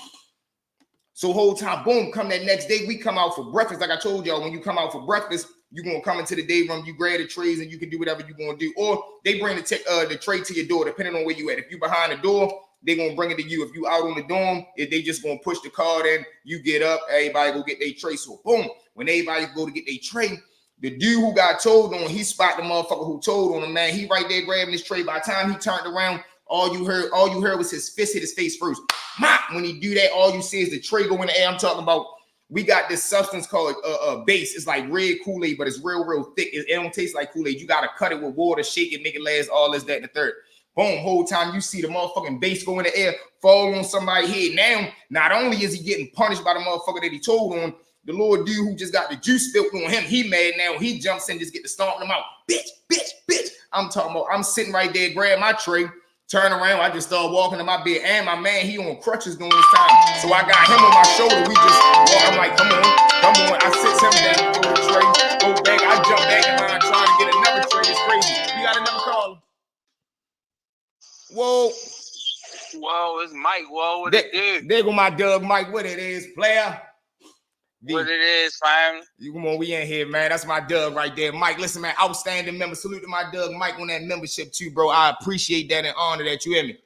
[SPEAKER 1] So whole time, boom, come that next day, we come out for breakfast. Like I told y'all, when you come out for breakfast, you're going to come into the day room, you grab the trays, and you can do whatever you're going to do. Or they bring the tray to your door, depending on where you at. If you behind the door, they're going to bring it to you. If you out on the dorm, if they just going to push the card in, you get up, everybody go get their tray. So boom, when everybody go to get their tray, the dude who got told on, he spot the motherfucker who told on him, man. He right there grabbing his tray. By the time he turned around, all you heard was his fist hit his face first. When he do that, all you see is the tray go in the air. I'm talking about, we got this substance called base. It's like red Kool-Aid, but it's real thick. It don't taste like Kool-Aid. You got to cut it with water, shake it, make it last, all this, that, and the third. Boom, whole time you see the motherfucking base go in the air, fall on somebody's head. Now, not only is he getting punished by the motherfucker that he told on, the little dude who just got the juice spilled on him, he mad now. He jumps in, just get to stomping him out. Bitch. I'm talking about, I'm sitting right there, grab my tray, turn around, I just start walking to my bed. And my man, he on crutches during this time. So I got him on my shoulder. We just walk. I'm like, come on. I sit him down, throw the tray, go back. I jump back in line trying to get another tray. It's crazy. We got another caller. Whoa,
[SPEAKER 3] it's Mike. Whoa, what it is?
[SPEAKER 1] There go my Doug Mike. What it is, player?
[SPEAKER 3] What it is, fam?
[SPEAKER 1] Come on, we in here, man. That's my Doug right there. Mike, listen, man, outstanding member. Salute to my Doug Mike on that membership too, bro. I appreciate that and honor that. You hear me?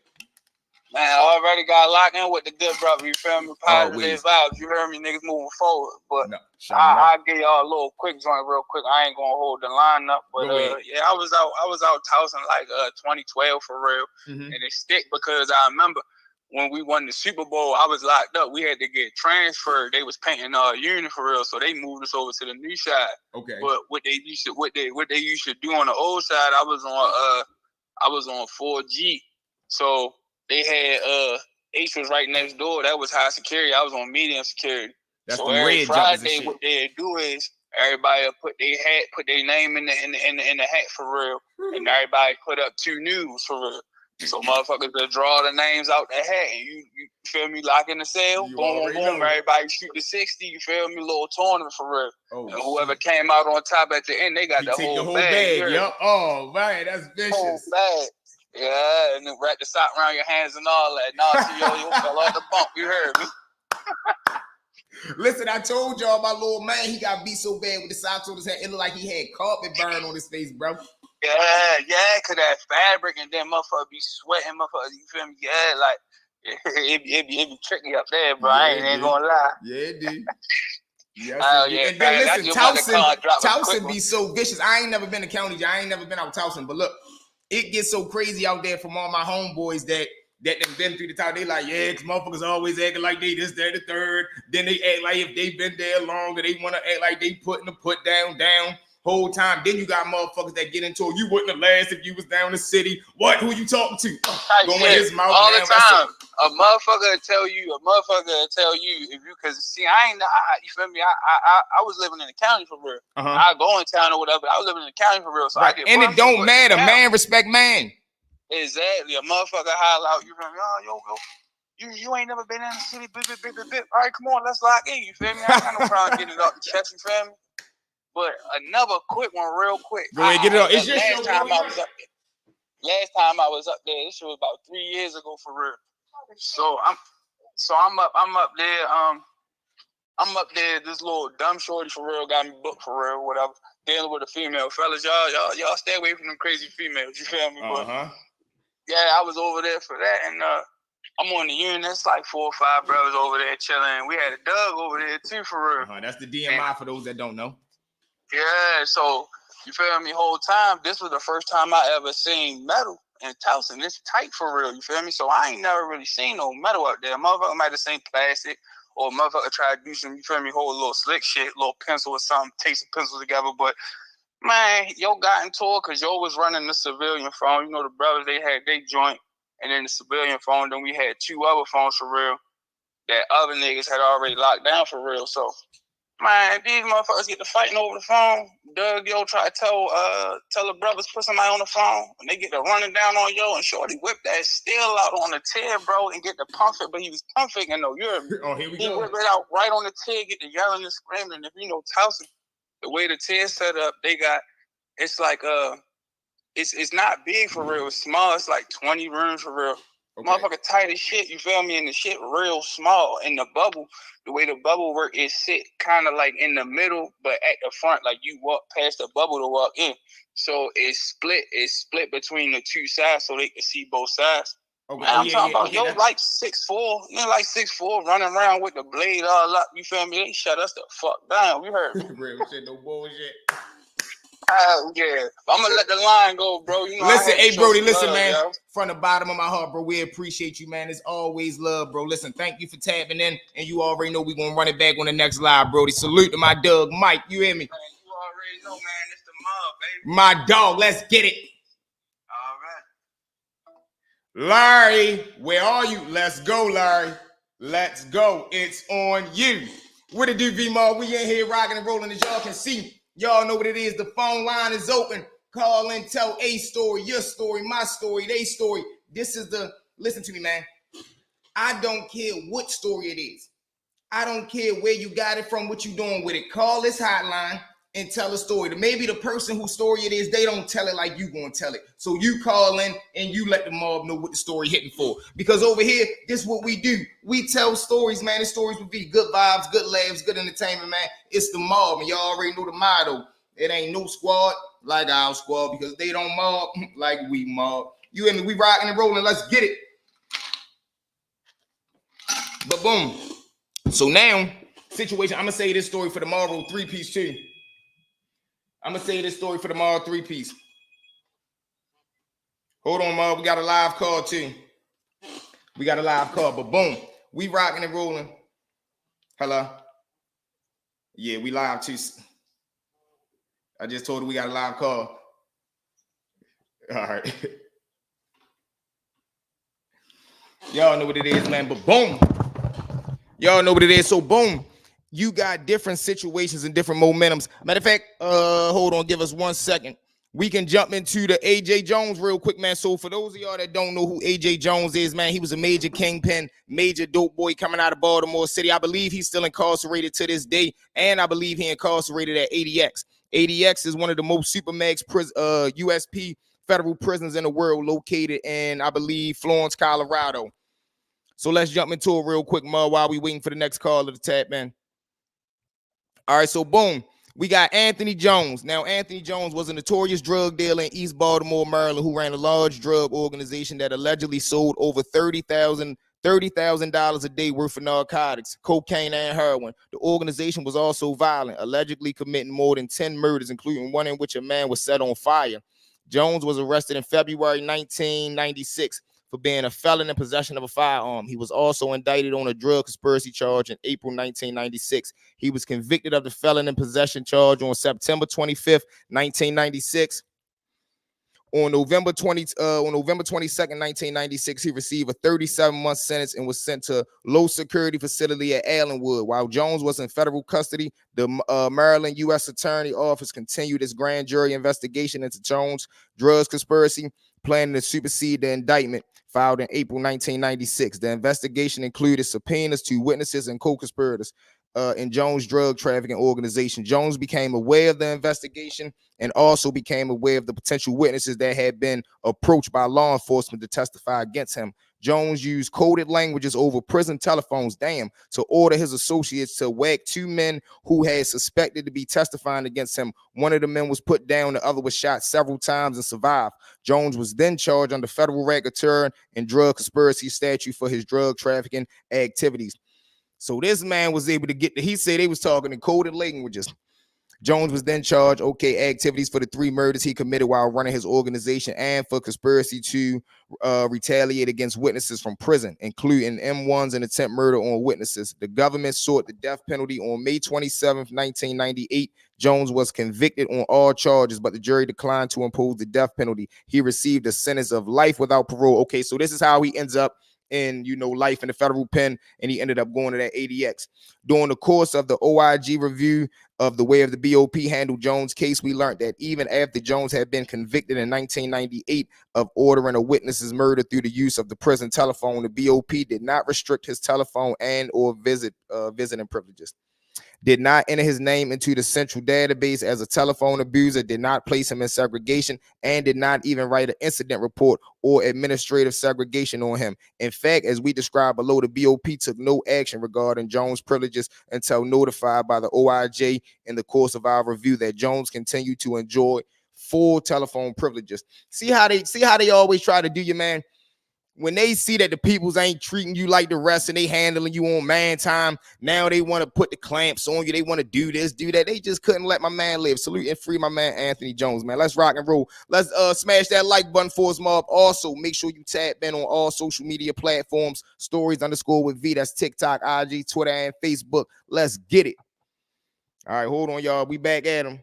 [SPEAKER 3] Man, I already got locked in with the good brother. You feel me? Positive vibes. You heard me, niggas moving forward. But I'll give y'all a little quick joint real quick. I ain't gonna hold the line up. But yeah, I was out Towson like 2012 for real. Mm-hmm. And it stick because I remember when we won the Super Bowl, I was locked up. We had to get transferred. They was painting our unit for real, so they moved us over to the new side. Okay. But what they used to do on the old side, I was on 4G. So they had H was right next door. That was high security. I was on medium security.
[SPEAKER 1] That's
[SPEAKER 3] so
[SPEAKER 1] the
[SPEAKER 3] every
[SPEAKER 1] red
[SPEAKER 3] Friday, what they do is everybody will put their name in the hat for real, and everybody put up 2 news for real. So motherfuckers will draw the names out the hat, and you feel me, lock in the cell, boom, boom, everybody shoot the 60, you feel me, little tournament for real. Oh, and whoever came out on top at the end, they got the whole bag.
[SPEAKER 1] Yep. Oh, man, that's vicious. Whole
[SPEAKER 3] bag. Yeah, and then wrap the sock around your hands and all that. Nah, you fell off the bump, you heard me.
[SPEAKER 1] Listen, I told y'all my little man, he got beat so bad with the socks on his head, it looked like he had carpet burn on his face, bro.
[SPEAKER 3] Yeah, cause that fabric and then motherfucker be sweating, motherfucker. You feel me? Yeah, like it be tricky up there, bro. I ain't gonna lie.
[SPEAKER 1] Yeah, it do. Yes, and then listen, Towson be so vicious. I ain't never been to county. I ain't never been out Towson, but look, it gets so crazy out there from all my homeboys that they've been through the town. They like, yeah, cause motherfuckers always acting like they this, that, the third. Then they act like if they been there longer, they want to act like they putting the put down whole time. Then you got motherfuckers that get into it. You wouldn't have lasted if you was down the city. What? Who you talking to? Going his mouth
[SPEAKER 3] all the time. A motherfucker will tell you if you, cause see, you feel me? I was living in the county for real. I go in town or whatever. I was living in the county for real. So I get
[SPEAKER 1] and it don't matter. Man respect man.
[SPEAKER 3] Exactly. A motherfucker holler out, you feel me? Oh, you ain't never been in the city. All right, come on, let's lock in. You feel me? I got no problem getting it up the chest. You feel me? But another quick one, real quick.
[SPEAKER 1] Go ahead, get it up. It's your
[SPEAKER 3] last time I was up there. This was about 3 years ago for real. So I'm up there. I'm up there. This little dumb shorty for real got me booked for real, whatever. Dealing with a female, fellas. Y'all stay away from them crazy females. You feel me? But yeah, I was over there for that, and I'm on the unit. It's like 4 or 5 brothers over there chilling. We had a Doug over there too for real.
[SPEAKER 1] That's the DMI for those that don't know.
[SPEAKER 3] Yeah, so you feel me? Whole time, this was the first time I ever seen metal in Towson. It's tight for real. You feel me? So I ain't never really seen no metal out there. Motherfucker might have seen plastic, or motherfucker try to do some, you feel me, whole little slick shit, little pencil or something, take some pencils together. But man, yo got into it because yo was running the civilian phone. You know, the brothers, they had their joint, and then the civilian phone. Then we had 2 other phones for real that other niggas had already locked down for real. So man, these motherfuckers get to fighting over the phone. Doug, yo, try to tell the brothers put somebody on the phone, and they get to running down on yo, and shorty whip that steel out on the tier, bro, and get to pump it, but he was pumping, and no, you're
[SPEAKER 1] here we
[SPEAKER 3] he
[SPEAKER 1] go.
[SPEAKER 3] whip it out right on the tier, get to yelling and screaming. And if you know Towson, the way the tier set up, they got it's like it's not big for real, it's small. It's like 20 rooms for real. Okay. Motherfucker tight as shit, you feel me? And the shit real small. And the bubble, the way the bubble work is sit kind of like in the middle, but at the front, like you walk past the bubble to walk in. So it's split between the 2 sides so they can see both sides. Okay. Man, I'm talking about, yo, like 6'4", like 6'4", running around with the blade all up, you feel me? They shut us the fuck down, you heard me?
[SPEAKER 1] Real shit, no bullshit.
[SPEAKER 3] Yeah, I'm gonna let the line go, bro. You know,
[SPEAKER 1] listen, hey, Brody, listen, man. Yo. From the bottom of my heart, bro, we appreciate you, man. It's always love, bro. Listen, thank you for tapping in, and you already know we're gonna run it back on the next live, Brody. Salute to my Doug, Mike. You hear me?
[SPEAKER 3] Man, you already know, man. It's the mob, baby.
[SPEAKER 1] My dog, let's get it.
[SPEAKER 3] All right.
[SPEAKER 1] Larry, where are you? Let's go, Larry. Let's go. It's on you. What it do, V-Mar? We in here rocking and rolling, as y'all can see. Y'all know what it is. The phone line is open. Call and tell a story, your story, my story, they story. This is listen to me, man. I don't care what story it is. I don't care where you got it from, what you doing with it. Call this hotline and tell a story. Maybe the person whose story it is, they don't tell it like you gonna tell it. So you call in and you let the mob know what the story hitting for. Because over here, this is what we do. We tell stories, man. The stories will be good vibes, good laughs, good entertainment, man. It's the mob, and y'all already know the motto. It ain't no squad like our squad because they don't mob like we mob. You hear me? We rocking and rolling. Let's get it. But boom. So now, situation, I'm gonna say this story for tomorrow, 3-piece too. I'm going to say this story for tomorrow, 3-piece. Hold on, Mom. We got a live call, too. We got a live call, but boom. We rocking and rolling. Hello? Yeah, we live, too. I just told her we got a live call. All right. Y'all know what it is, man, but boom. Y'all know what it is, so boom. you got different situations and different momentums. Matter of fact, hold on, give us 1 second. We can jump into the AJ Jones real quick, man. So for those of y'all that don't know who AJ Jones is, man, he was a major kingpin, major dope boy coming out of Baltimore City. I believe he's still incarcerated to this day, and I believe he incarcerated at ADX. ADX is one of the most supermax USP federal prisons in the world, located in, I believe, Florence, Colorado. So let's jump into it real quick, Mud, while we waiting for the next call of the tap, man. All right, so boom, we got Anthony Jones. Now, Anthony Jones was a notorious drug dealer in East Baltimore, Maryland, who ran a large drug organization that allegedly sold over $30,000 a day worth of narcotics, cocaine, and heroin. The organization was also violent, allegedly committing more than 10 murders, including one in which a man was set on fire. Jones was arrested in February 1996 for being a felon in possession of a firearm. He was also indicted on a drug conspiracy charge in April 1996. He was convicted of the felon in possession charge on September 25th, 1996. On November 22nd, 1996, he received a 37-month sentence and was sent to low security facility at Allenwood. While Jones was in federal custody, the Maryland U.S. Attorney Office continued its grand jury investigation into Jones' drugs conspiracy, planning to supersede the indictment filed in April 1996. The investigation included subpoenas to witnesses and co-conspirators in Jones' drug trafficking organization. Jones became aware of the investigation and also became aware of the potential witnesses that had been approached by law enforcement to testify against him. Jones used coded languages over prison telephones, to order his associates to whack 2 men who had suspected to be testifying against him. One of the men was put down, the other was shot several times and survived. Jones was then charged under federal racketeering and drug conspiracy statute for his drug trafficking activities. So this man was able to he said they was talking in coded languages. Jones was then charged, activities for the 3 murders he committed while running his organization and for conspiracy to retaliate against witnesses from prison, including M1's and attempt murder on witnesses. The government sought the death penalty on May 27th, 1998. Jones was convicted on all charges, but the jury declined to impose the death penalty. He received a sentence of life without parole. Okay, so this is how he ends up in, life in the federal pen, and he ended up going to that ADX. During the course of the OIG review of the way of the BOP handled Jones' case, we learned that even after Jones had been convicted in 1998 of ordering a witness's murder through the use of the prison telephone, the BOP did not restrict his telephone and or visiting privileges, did not enter his name into the central database as a telephone abuser, did not place him in segregation, and did not even write an incident report or administrative segregation on him. In fact, as we described below, the BOP took no action regarding Jones' privileges until notified by the OIJ in the course of our review that Jones continued to enjoy full telephone privileges. See how they always try to do you, man? When they see that the peoples ain't treating you like the rest and they handling you on man time, now they want to put the clamps on you. They want to do this, do that. They just couldn't let my man live. Salute and free my man Anthony Jones, man. Let's rock and roll. Let's smash that like button for us, mob. Also, make sure you tap in on all social media platforms. Stories_with V. That's TikTok, IG, Twitter, and Facebook. Let's get it. All right, hold on, y'all. We back at him.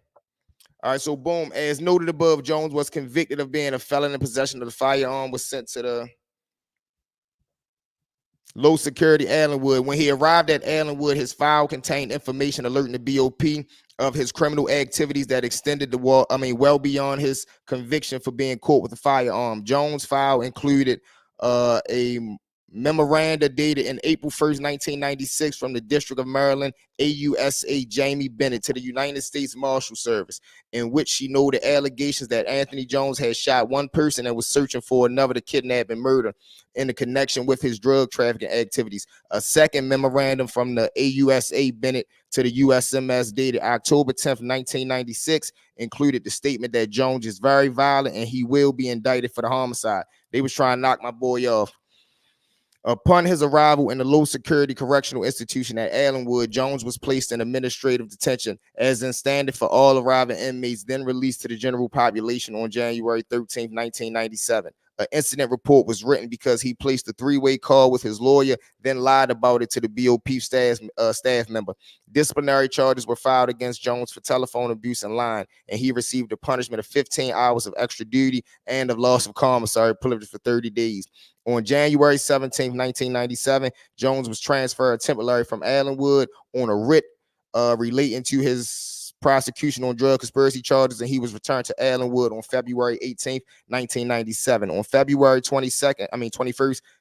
[SPEAKER 1] All right, so boom. As noted above, Jones was convicted of being a felon in possession of the firearm, was sent to the low security Allenwood. When he arrived at Allenwood, his file contained information alerting the BOP of his criminal activities that extended well beyond his conviction for being caught with a firearm. Jones' file included a memoranda dated in April 1st, 1996 from the District of Maryland AUSA Jamie Bennett to the United States Marshal Service, in which she noted allegations that Anthony Jones had shot one person and was searching for another to kidnap and murder in the connection with his drug trafficking activities. A second memorandum from the AUSA Bennett to the USMS dated October 10th, 1996 included the statement that Jones is very violent and he will be indicted for the homicide. They was trying to knock my boy off. Upon his arrival in the low-security correctional institution at Allenwood, Jones was placed in administrative detention, as in standard for all arriving inmates, then released to the general population on January 13, 1997. An incident report was written because he placed a 3-way call with his lawyer, then lied about it to the BOP staff member. Disciplinary charges were filed against Jones for telephone abuse and lying, and he received a punishment of 15 hours of extra duty and of loss of commissary privilege for 30 days. On January 17, 1997, Jones was transferred temporarily from Allenwood on a writ relating to his prosecution on drug conspiracy charges, and he was returned to Allenwood on February 18th, 1997. On February 21st,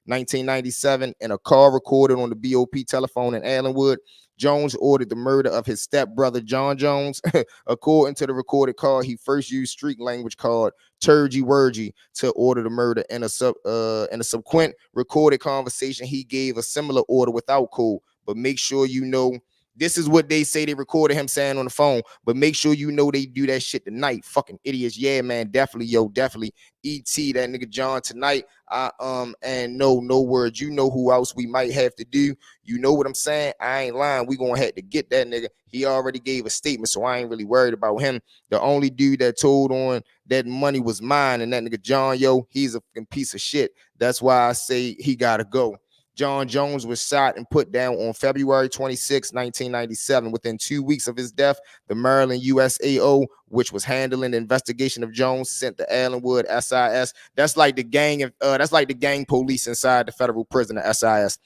[SPEAKER 1] 1997, in a call recorded on the BOP telephone in Allenwood, Jones ordered the murder of his stepbrother, John Jones. According to the recorded call, he first used street language called turgy-worgy to order the murder. In a subsequent recorded conversation, he gave a similar order without code. But make sure you know, this is what they say they recorded him saying on the phone, but make sure you know they do that shit tonight. Fucking idiots. Yeah, man, definitely, definitely. E.T., that nigga John tonight. And no words. You know who else we might have to do. You know what I'm saying? I ain't lying. We gonna have to get that nigga. He already gave a statement, so I ain't really worried about him. The only dude that told on that money was mine, and that nigga John, he's a fucking piece of shit. That's why I say he gotta go. John Jones was shot and put down on February 26, 1997. Within 2 weeks of his death, the Maryland USAO, which was handling the investigation of Jones, sent the Allenwood SIS. That's like the gang police inside the federal prison, the SIS.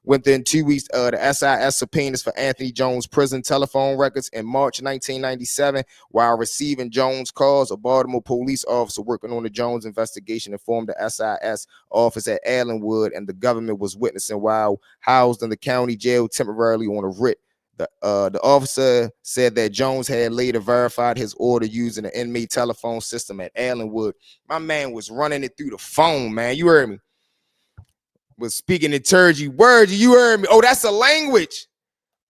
[SPEAKER 1] Within 2 weeks, the SIS subpoenas for Anthony Jones' prison telephone records. In March 1997, while receiving Jones' calls, a Baltimore police officer working on the Jones investigation informed the SIS office at Allenwood, and the government was witnessing while housed in the county jail temporarily on a writ. The officer said that Jones had later verified his order using the inmate telephone system at Allenwood. My man was running it through the phone, man. You heard me. Was speaking in turgy words. You heard me. Oh, that's a language.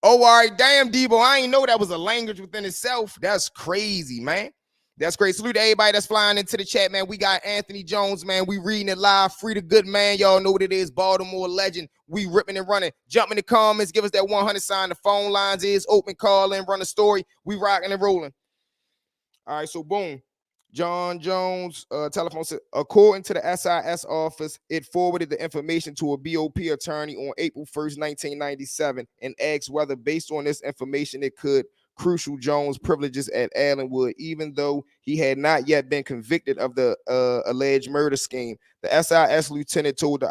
[SPEAKER 1] Oh, all right. Damn, Debo. I ain't know that was a language within itself. That's crazy, man. That's great. Salute to everybody that's flying into the chat, man. We got Anthony Jones, man. We reading it live. Free the good man. Y'all know what it is. Baltimore legend. We ripping and running. Jump in the comments. Give us that 100 sign. The phone lines is open. Call in. Run a story. We rocking and rolling. All right. So boom. John Jones telephone said, according to the SIS office, it forwarded the information to a BOP attorney on April 1st, 1997, and asked whether, based on this information, it could crucial Jones' privileges at Allenwood, even though he had not yet been convicted of the alleged murder scheme. The SIS lieutenant told the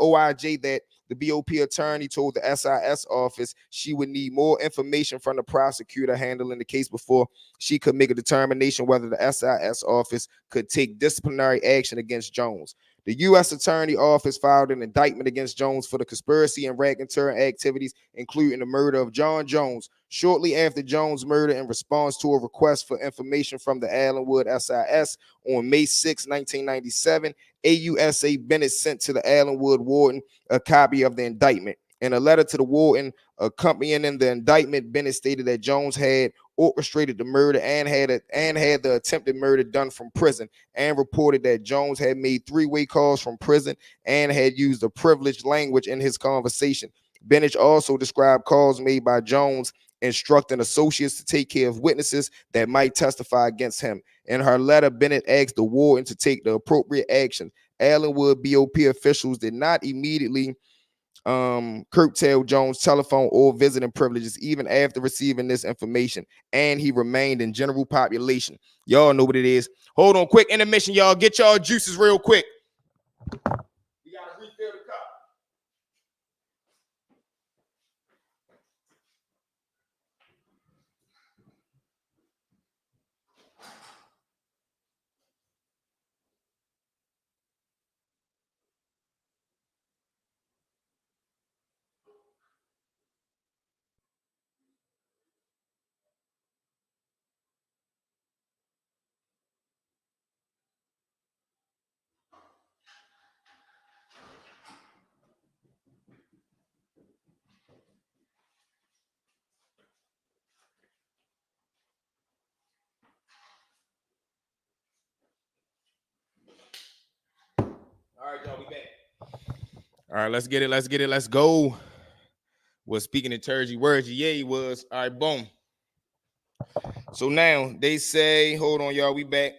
[SPEAKER 1] OIJ that the BOP attorney told the SIS office she would need more information from the prosecutor handling the case before she could make a determination whether the SIS office could take disciplinary action against Jones. The U.S. Attorney Office filed an indictment against Jones for the conspiracy and racketeering activities, including the murder of John Jones. Shortly after Jones' murder, in response to a request for information from the Allenwood SIS on May 6, 1997, AUSA Bennett sent to the Allenwood warden a copy of the indictment. In a letter to the warden accompanying the indictment, Bennett stated that Jones had orchestrated the murder and had the attempted murder done from prison, and reported that Jones had made three-way calls from prison and had used a privileged language in his conversation. Bennett also described calls made by Jones instructing associates to take care of witnesses that might testify against him. In her letter, Bennett asked the warden to take the appropriate action. Allenwood BOP officials did not immediately curtail Jones' telephone or visiting privileges even after receiving this information, and he remained in general population. Y'all know what it is. Hold on, quick intermission, y'all. Get y'all juices real quick. We gotta refill the cup. All right, y'all, we back. All right, let's get it. Let's go. Was speaking in turgy words. Yeah, he was. All right, boom. So now they say, hold on, y'all, we back.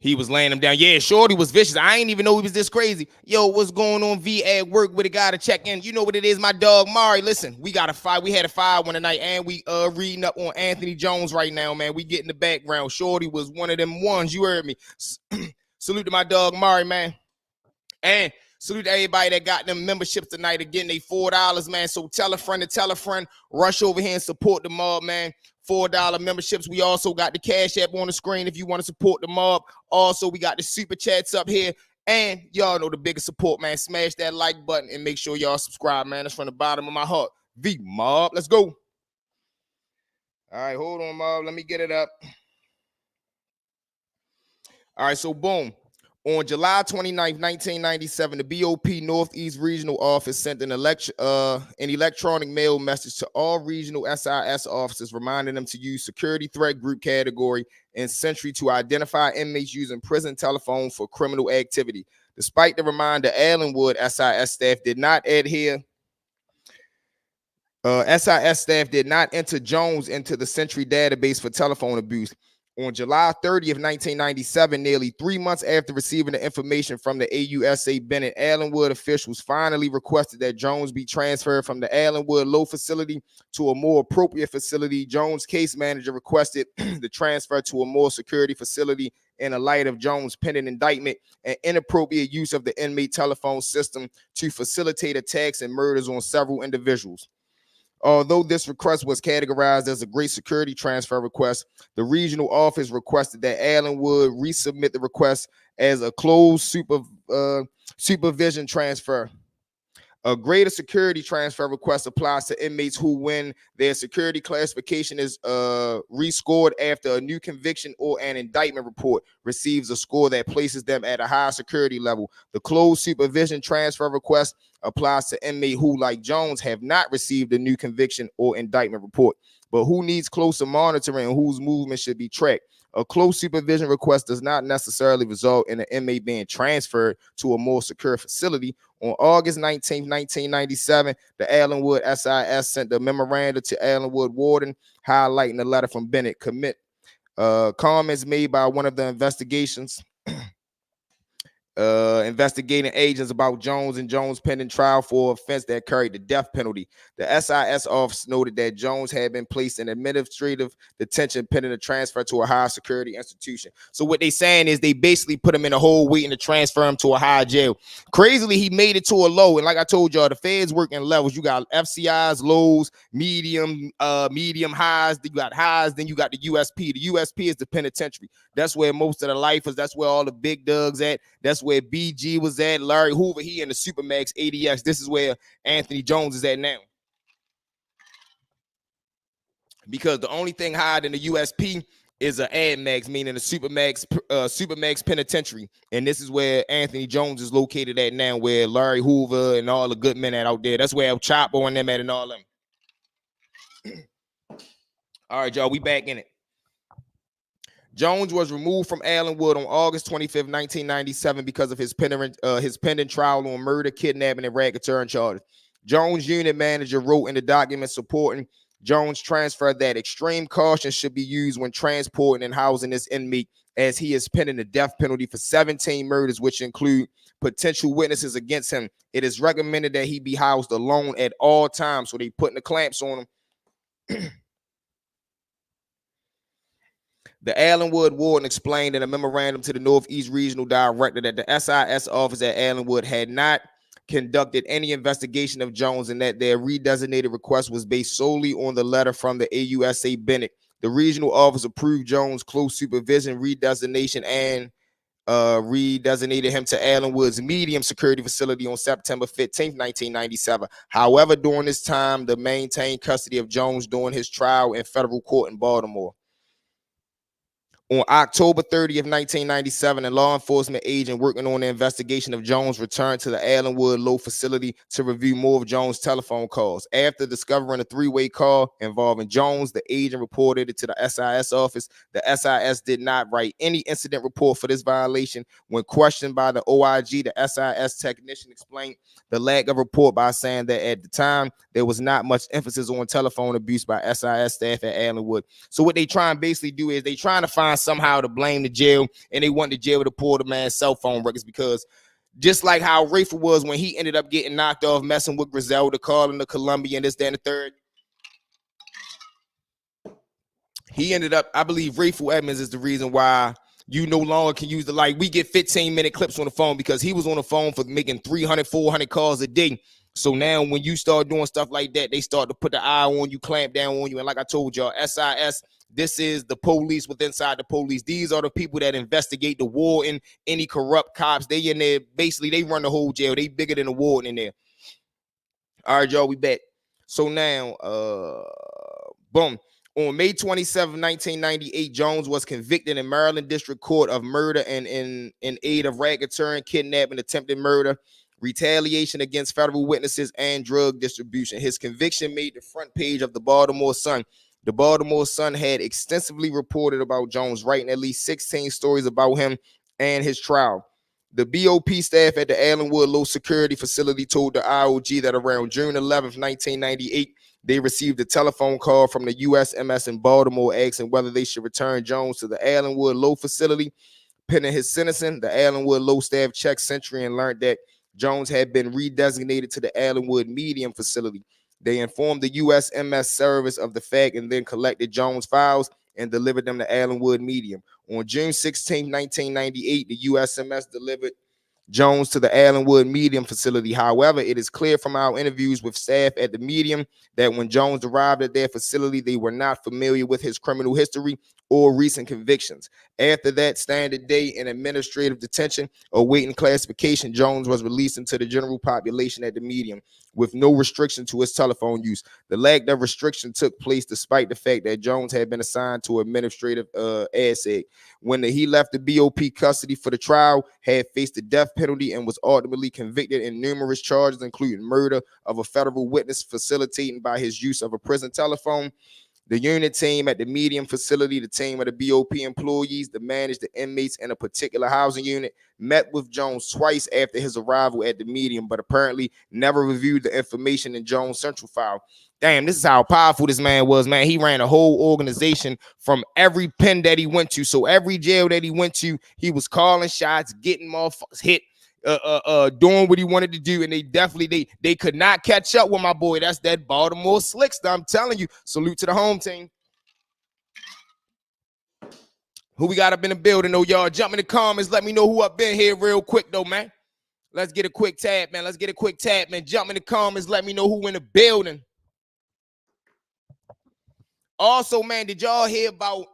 [SPEAKER 1] He was laying him down. Yeah, Shorty was vicious. I ain't even know he was this crazy. Yo, what's going on? V at work with a guy to check in. You know what it is, my dog Mari. Listen, we got a fight. We had a 5-1 tonight, and we reading up on Anthony Jones right now, man. We get in the background. Shorty was one of them ones. You heard me. Salute to my dog Mari, man. And Salute to everybody that got them memberships tonight. Again, they $4, man. So tell a friend to tell a friend. Rush over here and support the mob, man. $4 memberships. We also got the Cash App on the screen if you want to support the mob. Also, we got the super chats up here. And y'all know the biggest support, man. Smash that like button and make sure y'all subscribe, man. That's from the bottom of my heart. V mob, let's go. All right, hold on, mob. Let me get it up. All right, so boom. On July 29th, 1997, the BOP Northeast Regional Office sent an electronic mail message to all regional SIS officers reminding them to use security threat group category and Sentry to identify inmates using prison telephone for criminal activity. Despite the reminder, Allenwood SIS staff did not adhere. SIS staff did not enter Jones into the Sentry database for telephone abuse. On July 30th, 1997, nearly 3 months after receiving the information from the AUSA Bennett, Allenwood officials finally requested that Jones be transferred from the Allenwood Low facility to a more appropriate facility. Jones' case manager requested the transfer to a more security facility in the light of Jones' pending indictment and inappropriate use of the inmate telephone system to facilitate attacks and murders on several individuals. Although this request was categorized as a great security transfer request, the regional office requested that Allenwood resubmit the request as a closed supervision transfer. A greater security transfer request applies to inmates who, when their security classification is rescored after a new conviction or an indictment report, receives a score that places them at a higher security level. The closed supervision transfer request applies to inmates who, like Jones, have not received a new conviction or indictment report, but who needs closer monitoring and whose movement should be tracked. A close supervision request does not necessarily result in an inmate being transferred to a more secure facility. On August 19, 1997, the Allenwood SIS sent a memorandum to Allenwood warden highlighting the letter from Bennett. Comments made by one of the investigating agents about Jones and Jones' pending trial for offense that carried the death penalty. The SIS office noted that Jones had been placed in administrative detention pending a transfer to a higher security institution. So what they saying is they basically put him in a hole waiting to transfer him to a higher jail. Crazily, he made it to a low. And like I told y'all, the feds work in levels. You got FCIs, lows, medium highs. You got highs, then you got the USP. The USP is the penitentiary. That's where most of the lifers, that's where all the big dogs at. That's where BG was at, Larry Hoover, he in the Supermax ADX. This is where Anthony Jones is at now. Because the only thing higher than the USP is an AdMax, meaning the Supermax penitentiary. And this is where Anthony Jones is located at now, where Larry Hoover and all the good men at out there. That's where El Chapo and them at and all them. All right, y'all, we back in it. Jones was removed from Allenwood on August 25th, 1997 because of his pending trial on murder, kidnapping, and racketeering charges. Jones' unit manager wrote in the document supporting Jones' transfer that extreme caution should be used when transporting and housing this inmate, as he is pending the death penalty for 17 murders, which include potential witnesses against him. It is recommended that he be housed alone at all times, so they putting the clamps on him. The Allenwood warden explained in a memorandum to the Northeast Regional Director that the SIS office at Allenwood had not conducted any investigation of Jones and that their redesignated request was based solely on the letter from the AUSA Bennett. The regional office approved Jones' close supervision redesignation and redesignated him to Allenwood's medium security facility on September 15th, 1997. However, during this time, they maintained custody of Jones during his trial in federal court in Baltimore. On October 30th, 1997, a law enforcement agent working on the investigation of Jones returned to the Allenwood Low facility to review more of Jones' telephone calls. After discovering a three-way call involving Jones, the agent reported it to the SIS office. The SIS did not write any incident report for this violation. When questioned by the OIG, the SIS technician explained the lack of report by saying that at the time, there was not much emphasis on telephone abuse by SIS staff at Allenwood. So what they try and basically do is they trying to find somehow to blame the jail, and they want the jail to pull the man's cell phone records, because just like how Rafer was when he ended up getting knocked off messing with Griselda, calling the Colombian, this, that, and the third. He ended up, I believe Rafer Edmonds is the reason why you no longer can use the, like, we get 15-minute clips on the phone because he was on the phone for making 300, 400 calls a day. So now when you start doing stuff like that, they start to put the eye on you, clamp down on you. And like I told y'all, SIS, this is the police with inside the police. These are the people that investigate the war and any corrupt cops. They in there, basically, they run the whole jail. They bigger than the warden in there. All right, y'all, we back. So now, boom. On May 27, 1998, Jones was convicted in Maryland District Court of murder and in aid of racketeering, kidnapping, attempted murder, retaliation against federal witnesses, and drug distribution. His conviction made the front page of the Baltimore Sun. The Baltimore Sun had extensively reported about Jones, writing at least 16 stories about him and his trial. The BOP staff at the Allenwood Low Security Facility told the IOG that around June 11, 1998, they received a telephone call from the USMS in Baltimore asking whether they should return Jones to the Allenwood Low facility. Pending his sentencing, the Allenwood Low staff checked Century and learned that Jones had been redesignated to the Allenwood Medium facility. They informed the USMS service of the fact and then collected Jones' files and delivered them to Allenwood Medium. On June 16, 1998, the USMS delivered Jones to the Allenwood Medium facility. However, it is clear from our interviews with staff at the Medium that when Jones arrived at their facility, they were not familiar with his criminal history or recent convictions. After that standard day in administrative detention, awaiting classification, Jones was released into the general population at the Medium with no restriction to his telephone use. The lack of restriction took place despite the fact that Jones had been assigned to administrative ASAG. When he left the BOP custody for the trial, had faced the death penalty and was ultimately convicted in numerous charges, including murder of a federal witness facilitating by his use of a prison telephone. The unit team at the Medium facility, the team of the BOP employees that managed the inmates in a particular housing unit, met with Jones twice after his arrival at the Medium, but apparently never reviewed the information in Jones' central file. Damn, this is how powerful this man was, man. He ran a whole organization from every pen that he went to. So every jail that he went to, he was calling shots, getting motherfuckers hit, doing what he wanted to do, and they definitely they could not catch up with my boy. That's that Baltimore Slickster. I'm telling you. Salute to the home team. Who we got up in the building, though, y'all? Jump in the comments. Let me know who up in here real quick, though, man. Let's get a quick tab, man. Jump in the comments. Let me know who in the building. Also, man, did y'all hear about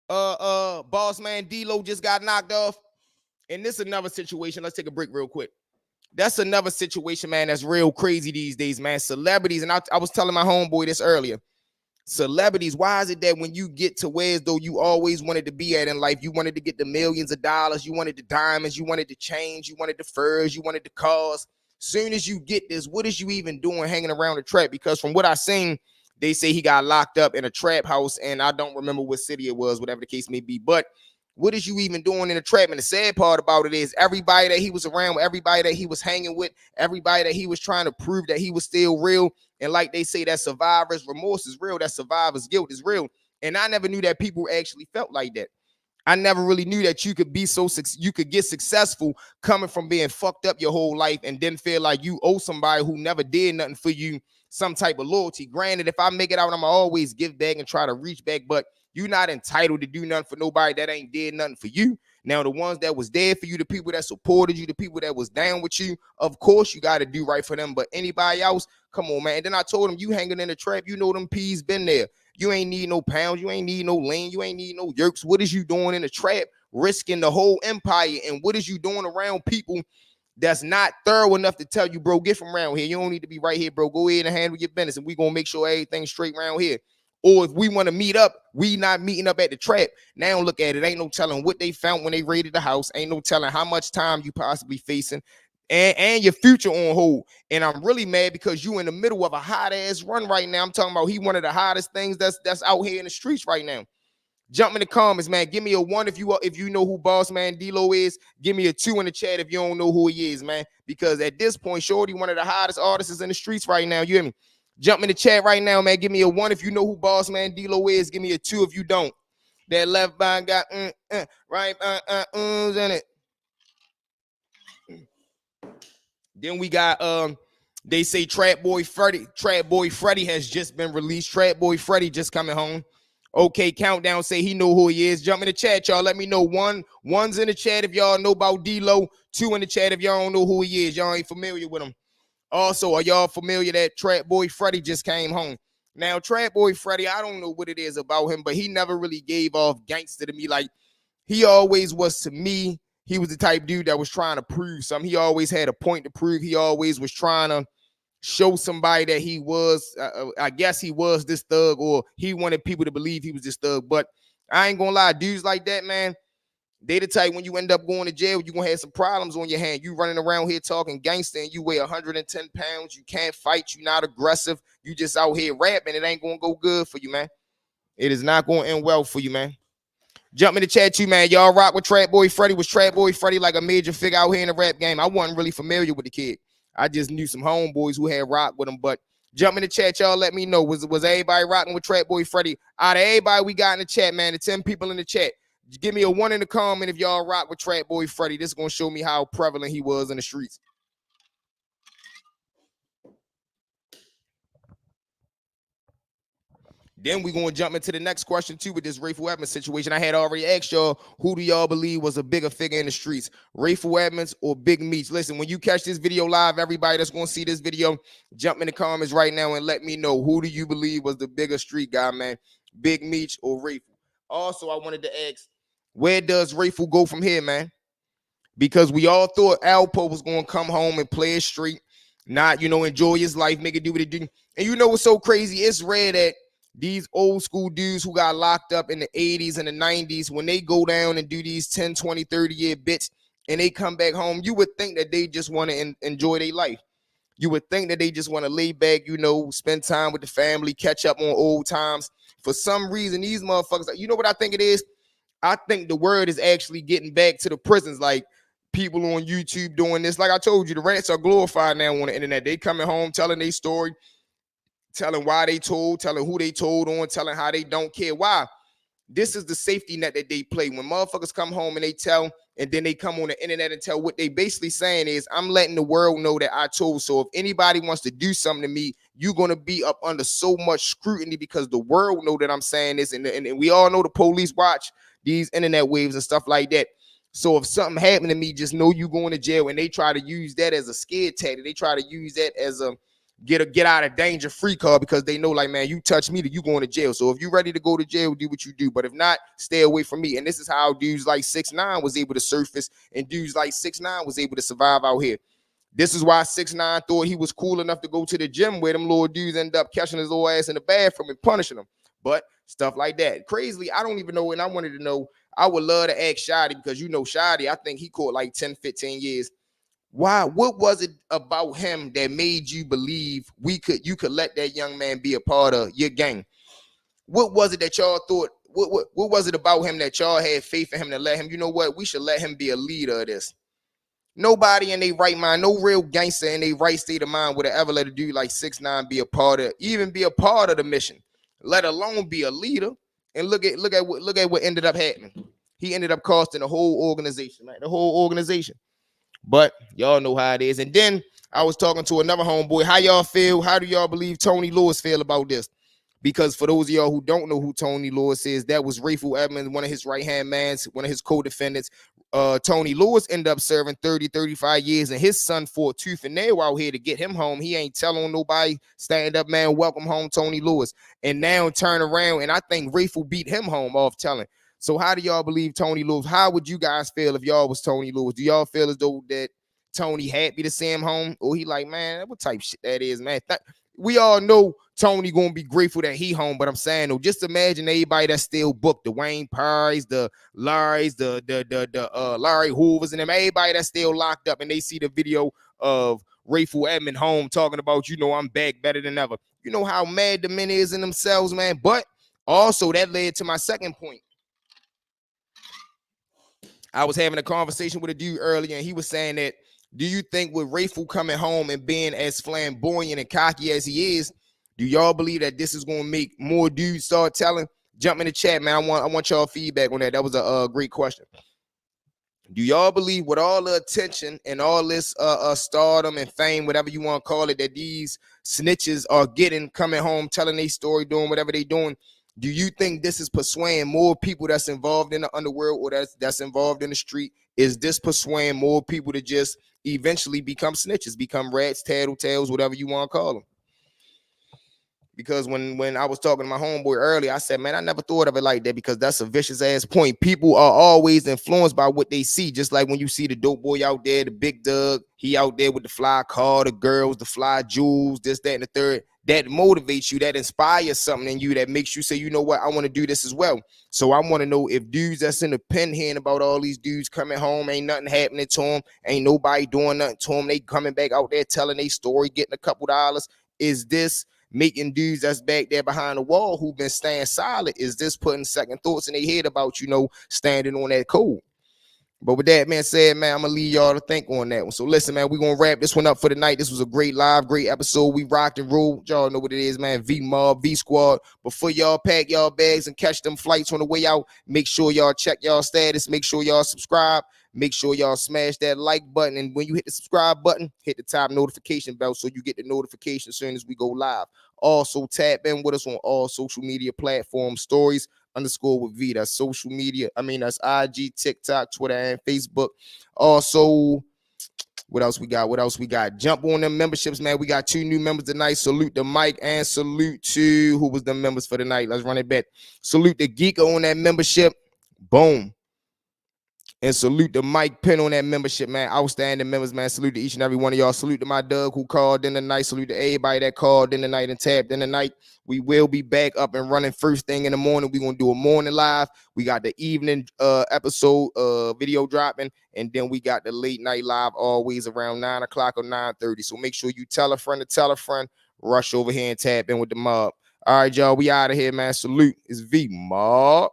[SPEAKER 1] boss man D-Lo just got knocked off? And this is another situation. Let's take a break real quick. That's another situation, man, that's real crazy these days, man. Celebrities, and I was telling my homeboy this earlier. Celebrities, why is it that when you get to where as though you always wanted to be at in life, you wanted to get the millions of dollars, you wanted the diamonds, you wanted the chains, you wanted the furs, you wanted the cars. Soon as you get this, what is you even doing hanging around the trap? Because from what I seen, they say he got locked up in a trap house, and I don't remember what city it was, whatever the case may be. But what is you even doing in a trap? And the sad part about it is everybody that he was around, everybody that he was hanging with, everybody that he was trying to prove that he was still real. And like they say, that survivor's remorse is real, that survivor's guilt is real. And I never knew that people actually felt like that. I never really knew that you could be you could get successful coming from being fucked up your whole life and then feel like you owe somebody who never did nothing for you some type of loyalty. Granted, if I make it out, I'm always give back and try to reach back, but you're not entitled to do nothing for nobody that ain't did nothing for you. Now, the ones that was there for you, the people that supported you, the people that was down with you, of course, you got to do right for them. But anybody else, come on, man. And then I told him, you hanging in the trap, you know them P's been there. You ain't need no pounds. You ain't need no lean. You ain't need no yerks. What is you doing in the trap? Risking the whole empire. And what is you doing around people that's not thorough enough to tell you, bro, get from around here. You don't need to be right here, bro. Go ahead and handle your business, and we going to make sure everything's straight around here. Or if we want to meet up, we not meeting up at the trap. Now look at it. Ain't no telling what they found when they raided the house. Ain't no telling how much time you possibly facing and your future on hold. And I'm really mad because you in the middle of a hot ass run right now. I'm talking about he one of the hottest things that's out here in the streets right now. Jump in the comments, man. Give me a 1 if you know who Boss Man D-Lo is. Give me a 2 in the chat if you don't know who he is, man. Because at this point, Shorty, one of the hottest artists in the streets right now. You hear me? Jump in the chat right now, man. Give me a 1 if you know who Boss Man D-Lo is. Give me a 2 if you don't. That left behind got right in it. Then we got they say Trap Boy Freddy has just been released. Trap Boy Freddy just coming home. Okay, Countdown say he know who he is. Jump in the chat, y'all. Let me know. One's in the chat if y'all know about D-Lo. 2 in the chat if y'all don't know who he is. Y'all ain't familiar with him. Also, are y'all familiar that Trap Boy Freddy just came home? Now, Trap Boy Freddy, I don't know what it is about him, but he never really gave off gangster to me. Like, he always was to me. He was the type dude that was trying to prove something. He always had a point to prove. He always was trying to show somebody that he was, I guess he was this thug, or he wanted people to believe he was this thug. But I ain't gonna lie, dudes like that, man, they the type when you end up going to jail, you're gonna have some problems on your hand. You running around here talking gangster and you weigh 110 pounds, you can't fight, you're not aggressive, you just out here rapping, it ain't gonna go good for you, man. It is not gonna end well for you, man. Jump in the chat too, man. Y'all rock with Trap Boy Freddy. Was Trap Boy Freddy like a major figure out here in the rap game? I wasn't really familiar with the kid. I just knew some homeboys who had rock with him. But jump in the chat, y'all. Let me know. Was everybody rocking with Trap Boy Freddy? Out of everybody we got in the chat, man, the 10 people in the chat, give me a 1 in the comment if y'all rock with Trap Boy Freddy. This is gonna show me how prevalent he was in the streets. Then we're going to jump into the next question, too, with this Rayful Edmonds situation. I had already asked y'all, who do y'all believe was a bigger figure in the streets, Rayful Edmonds or Big Meech? Listen, when you catch this video live, everybody that's going to see this video, jump in the comments right now and let me know, who do you believe was the bigger street guy, man, Big Meech or Rayful? Also, I wanted to ask, where does Rayful go from here, man? Because we all thought Alpo was going to come home and play his street, not, enjoy his life, make it do what it do. And you know what's so crazy? It's rare that these old school dudes who got locked up in the 80s and the 90s, when they go down and do these 10, 20, 30-year bits and they come back home, you would think that they just want to enjoy their life. You would think that they just want to lay back, spend time with the family, catch up on old times. For some reason, these motherfuckers, you know what I think it is? I think the word is actually getting back to the prisons. Like, people on YouTube doing this. Like I told you, the rats are glorified now on the internet. They coming home telling their story, telling why they told, telling who they told on, telling how they don't care. Why? This is the safety net that they play. When motherfuckers come home and they tell, and then they come on the internet and tell, what they basically saying is, I'm letting the world know that I told. So if anybody wants to do something to me, you're going to be up under so much scrutiny because the world know that I'm saying this. And we all know the police watch these internet waves and stuff like that. So if something happened to me, just know you going to jail. And they try to use that as a scare tactic. They try to use that as a get out of danger free card, because they know, like, man, you touch me, you going to jail. So if you ready to go to jail, do what you do. But if not, stay away from me. And this is how dudes like 6ix9ine was able to surface, and dudes like 6ix9ine was able to survive out here. This is why 6ix9ine thought he was cool enough to go to the gym, where them little dudes end up catching his little ass in the bathroom and punishing him. But stuff like that. Crazily, I don't even know. And I wanted to know, I would love to ask Shadi, because Shadi, I think he caught like 10, 15 years. Why? What was it about him that made you believe you could let that young man be a part of your gang? What was it that y'all thought? What was it about him that y'all had faith in him to let him? You know what? We should let him be a leader of this. Nobody in their right mind, no real gangster in their right state of mind would have ever let a dude like 6ix9ine be a part of, even be a part of the mission, let alone be a leader. And look at what ended up happening. He ended up costing the whole organization, man. The whole organization. But y'all know how it is. And then I was talking to another homeboy. How y'all feel? How do y'all believe Tony Lewis feel about this? Because for those of y'all who don't know who Tony Lewis is, that was Rayful Edmonds, one of his right-hand mans, one of his co-defendants. Tony Lewis ended up serving 30, 35 years, and his son fought tooth and nail out here to get him home. He ain't telling nobody, stand up, man, welcome home, Tony Lewis. And now turn around, and I think Rayful beat him home off telling. So how do y'all believe Tony Lewis? How would you guys feel if y'all was Tony Lewis? Do y'all feel as though that Tony happy to see him home? Or he like, man, what type of shit that is, man? We all know Tony gonna be grateful that he home, but I'm saying, though, just imagine everybody that's still booked, the Wayne Parrys, the Larrys, the Larry Hoovers, and them, everybody that's still locked up, and they see the video of Rayful Edmonds home talking about, I'm back better than ever. You know how mad the men is in themselves, man. But also that led to my second point. I was having a conversation with a dude earlier, and he was saying that, do you think with Rayful coming home and being as flamboyant and cocky as he is, do y'all believe that this is going to make more dudes start telling? Jump in the chat, man. I want y'all feedback on that. That was a great question. Do y'all believe with all the attention and all this stardom and fame, whatever you want to call it, that these snitches are getting, coming home, telling their story, doing whatever they doing? Do you think this is persuading more people that's involved in the underworld or that's involved in the street? Is this persuading more people to just eventually become snitches, become rats, tattletales, whatever you want to call them? Because when I was talking to my homeboy earlier, I said, man, I never thought of it like that, because that's a vicious ass point. People are always influenced by what they see. Just like when you see the dope boy out there, the big Doug, he out there with the fly car, the girls, the fly jewels, this, that, and the third. That motivates you, that inspires something in you, that makes you say, you know what, I want to do this as well. So I want to know if dudes that's in the pen hearing about all these dudes coming home, ain't nothing happening to them, ain't nobody doing nothing to them, they coming back out there telling their story, getting a couple dollars. Is this making dudes that's back there behind the wall who've been staying solid? Is this putting second thoughts in their head about, you know, standing on that code? But with that, man, said, man, I'm going to leave y'all to think on that one. So listen, man, we're going to wrap this one up for the night. This was a great live, great episode. We rocked and rolled. Y'all know what it is, man. V-Mob, V-Squad. Before y'all pack y'all bags and catch them flights on the way out, make sure y'all check y'all status. Make sure y'all subscribe. Make sure y'all smash that like button. And when you hit the subscribe button, hit the top notification bell so you get the notification as soon as we go live. Also, tap in with us on all social media platforms, stories _ V. That's social media. That's IG, TikTok, Twitter, and Facebook. Also, what else we got? Jump on them memberships, man. We got 2 new members tonight. Salute to Mike and salute to who was the members for the night. Let's run it back. Salute to Geeko on that membership. Boom. And salute to Mike Penn on that membership, man. Outstanding members, man. Salute to each and every one of y'all. Salute to my Doug who called in the night. Salute to everybody that called in the night and tapped in the night. We will be back up and running first thing in the morning. We're going to do a morning live. We got the evening episode video dropping. And then we got the late night live always around 9 o'clock or 9:30. So make sure you tell a friend to tell a friend. Rush over here and tap in with the mob. All right, y'all. We out of here, man. Salute. It's V-Mob.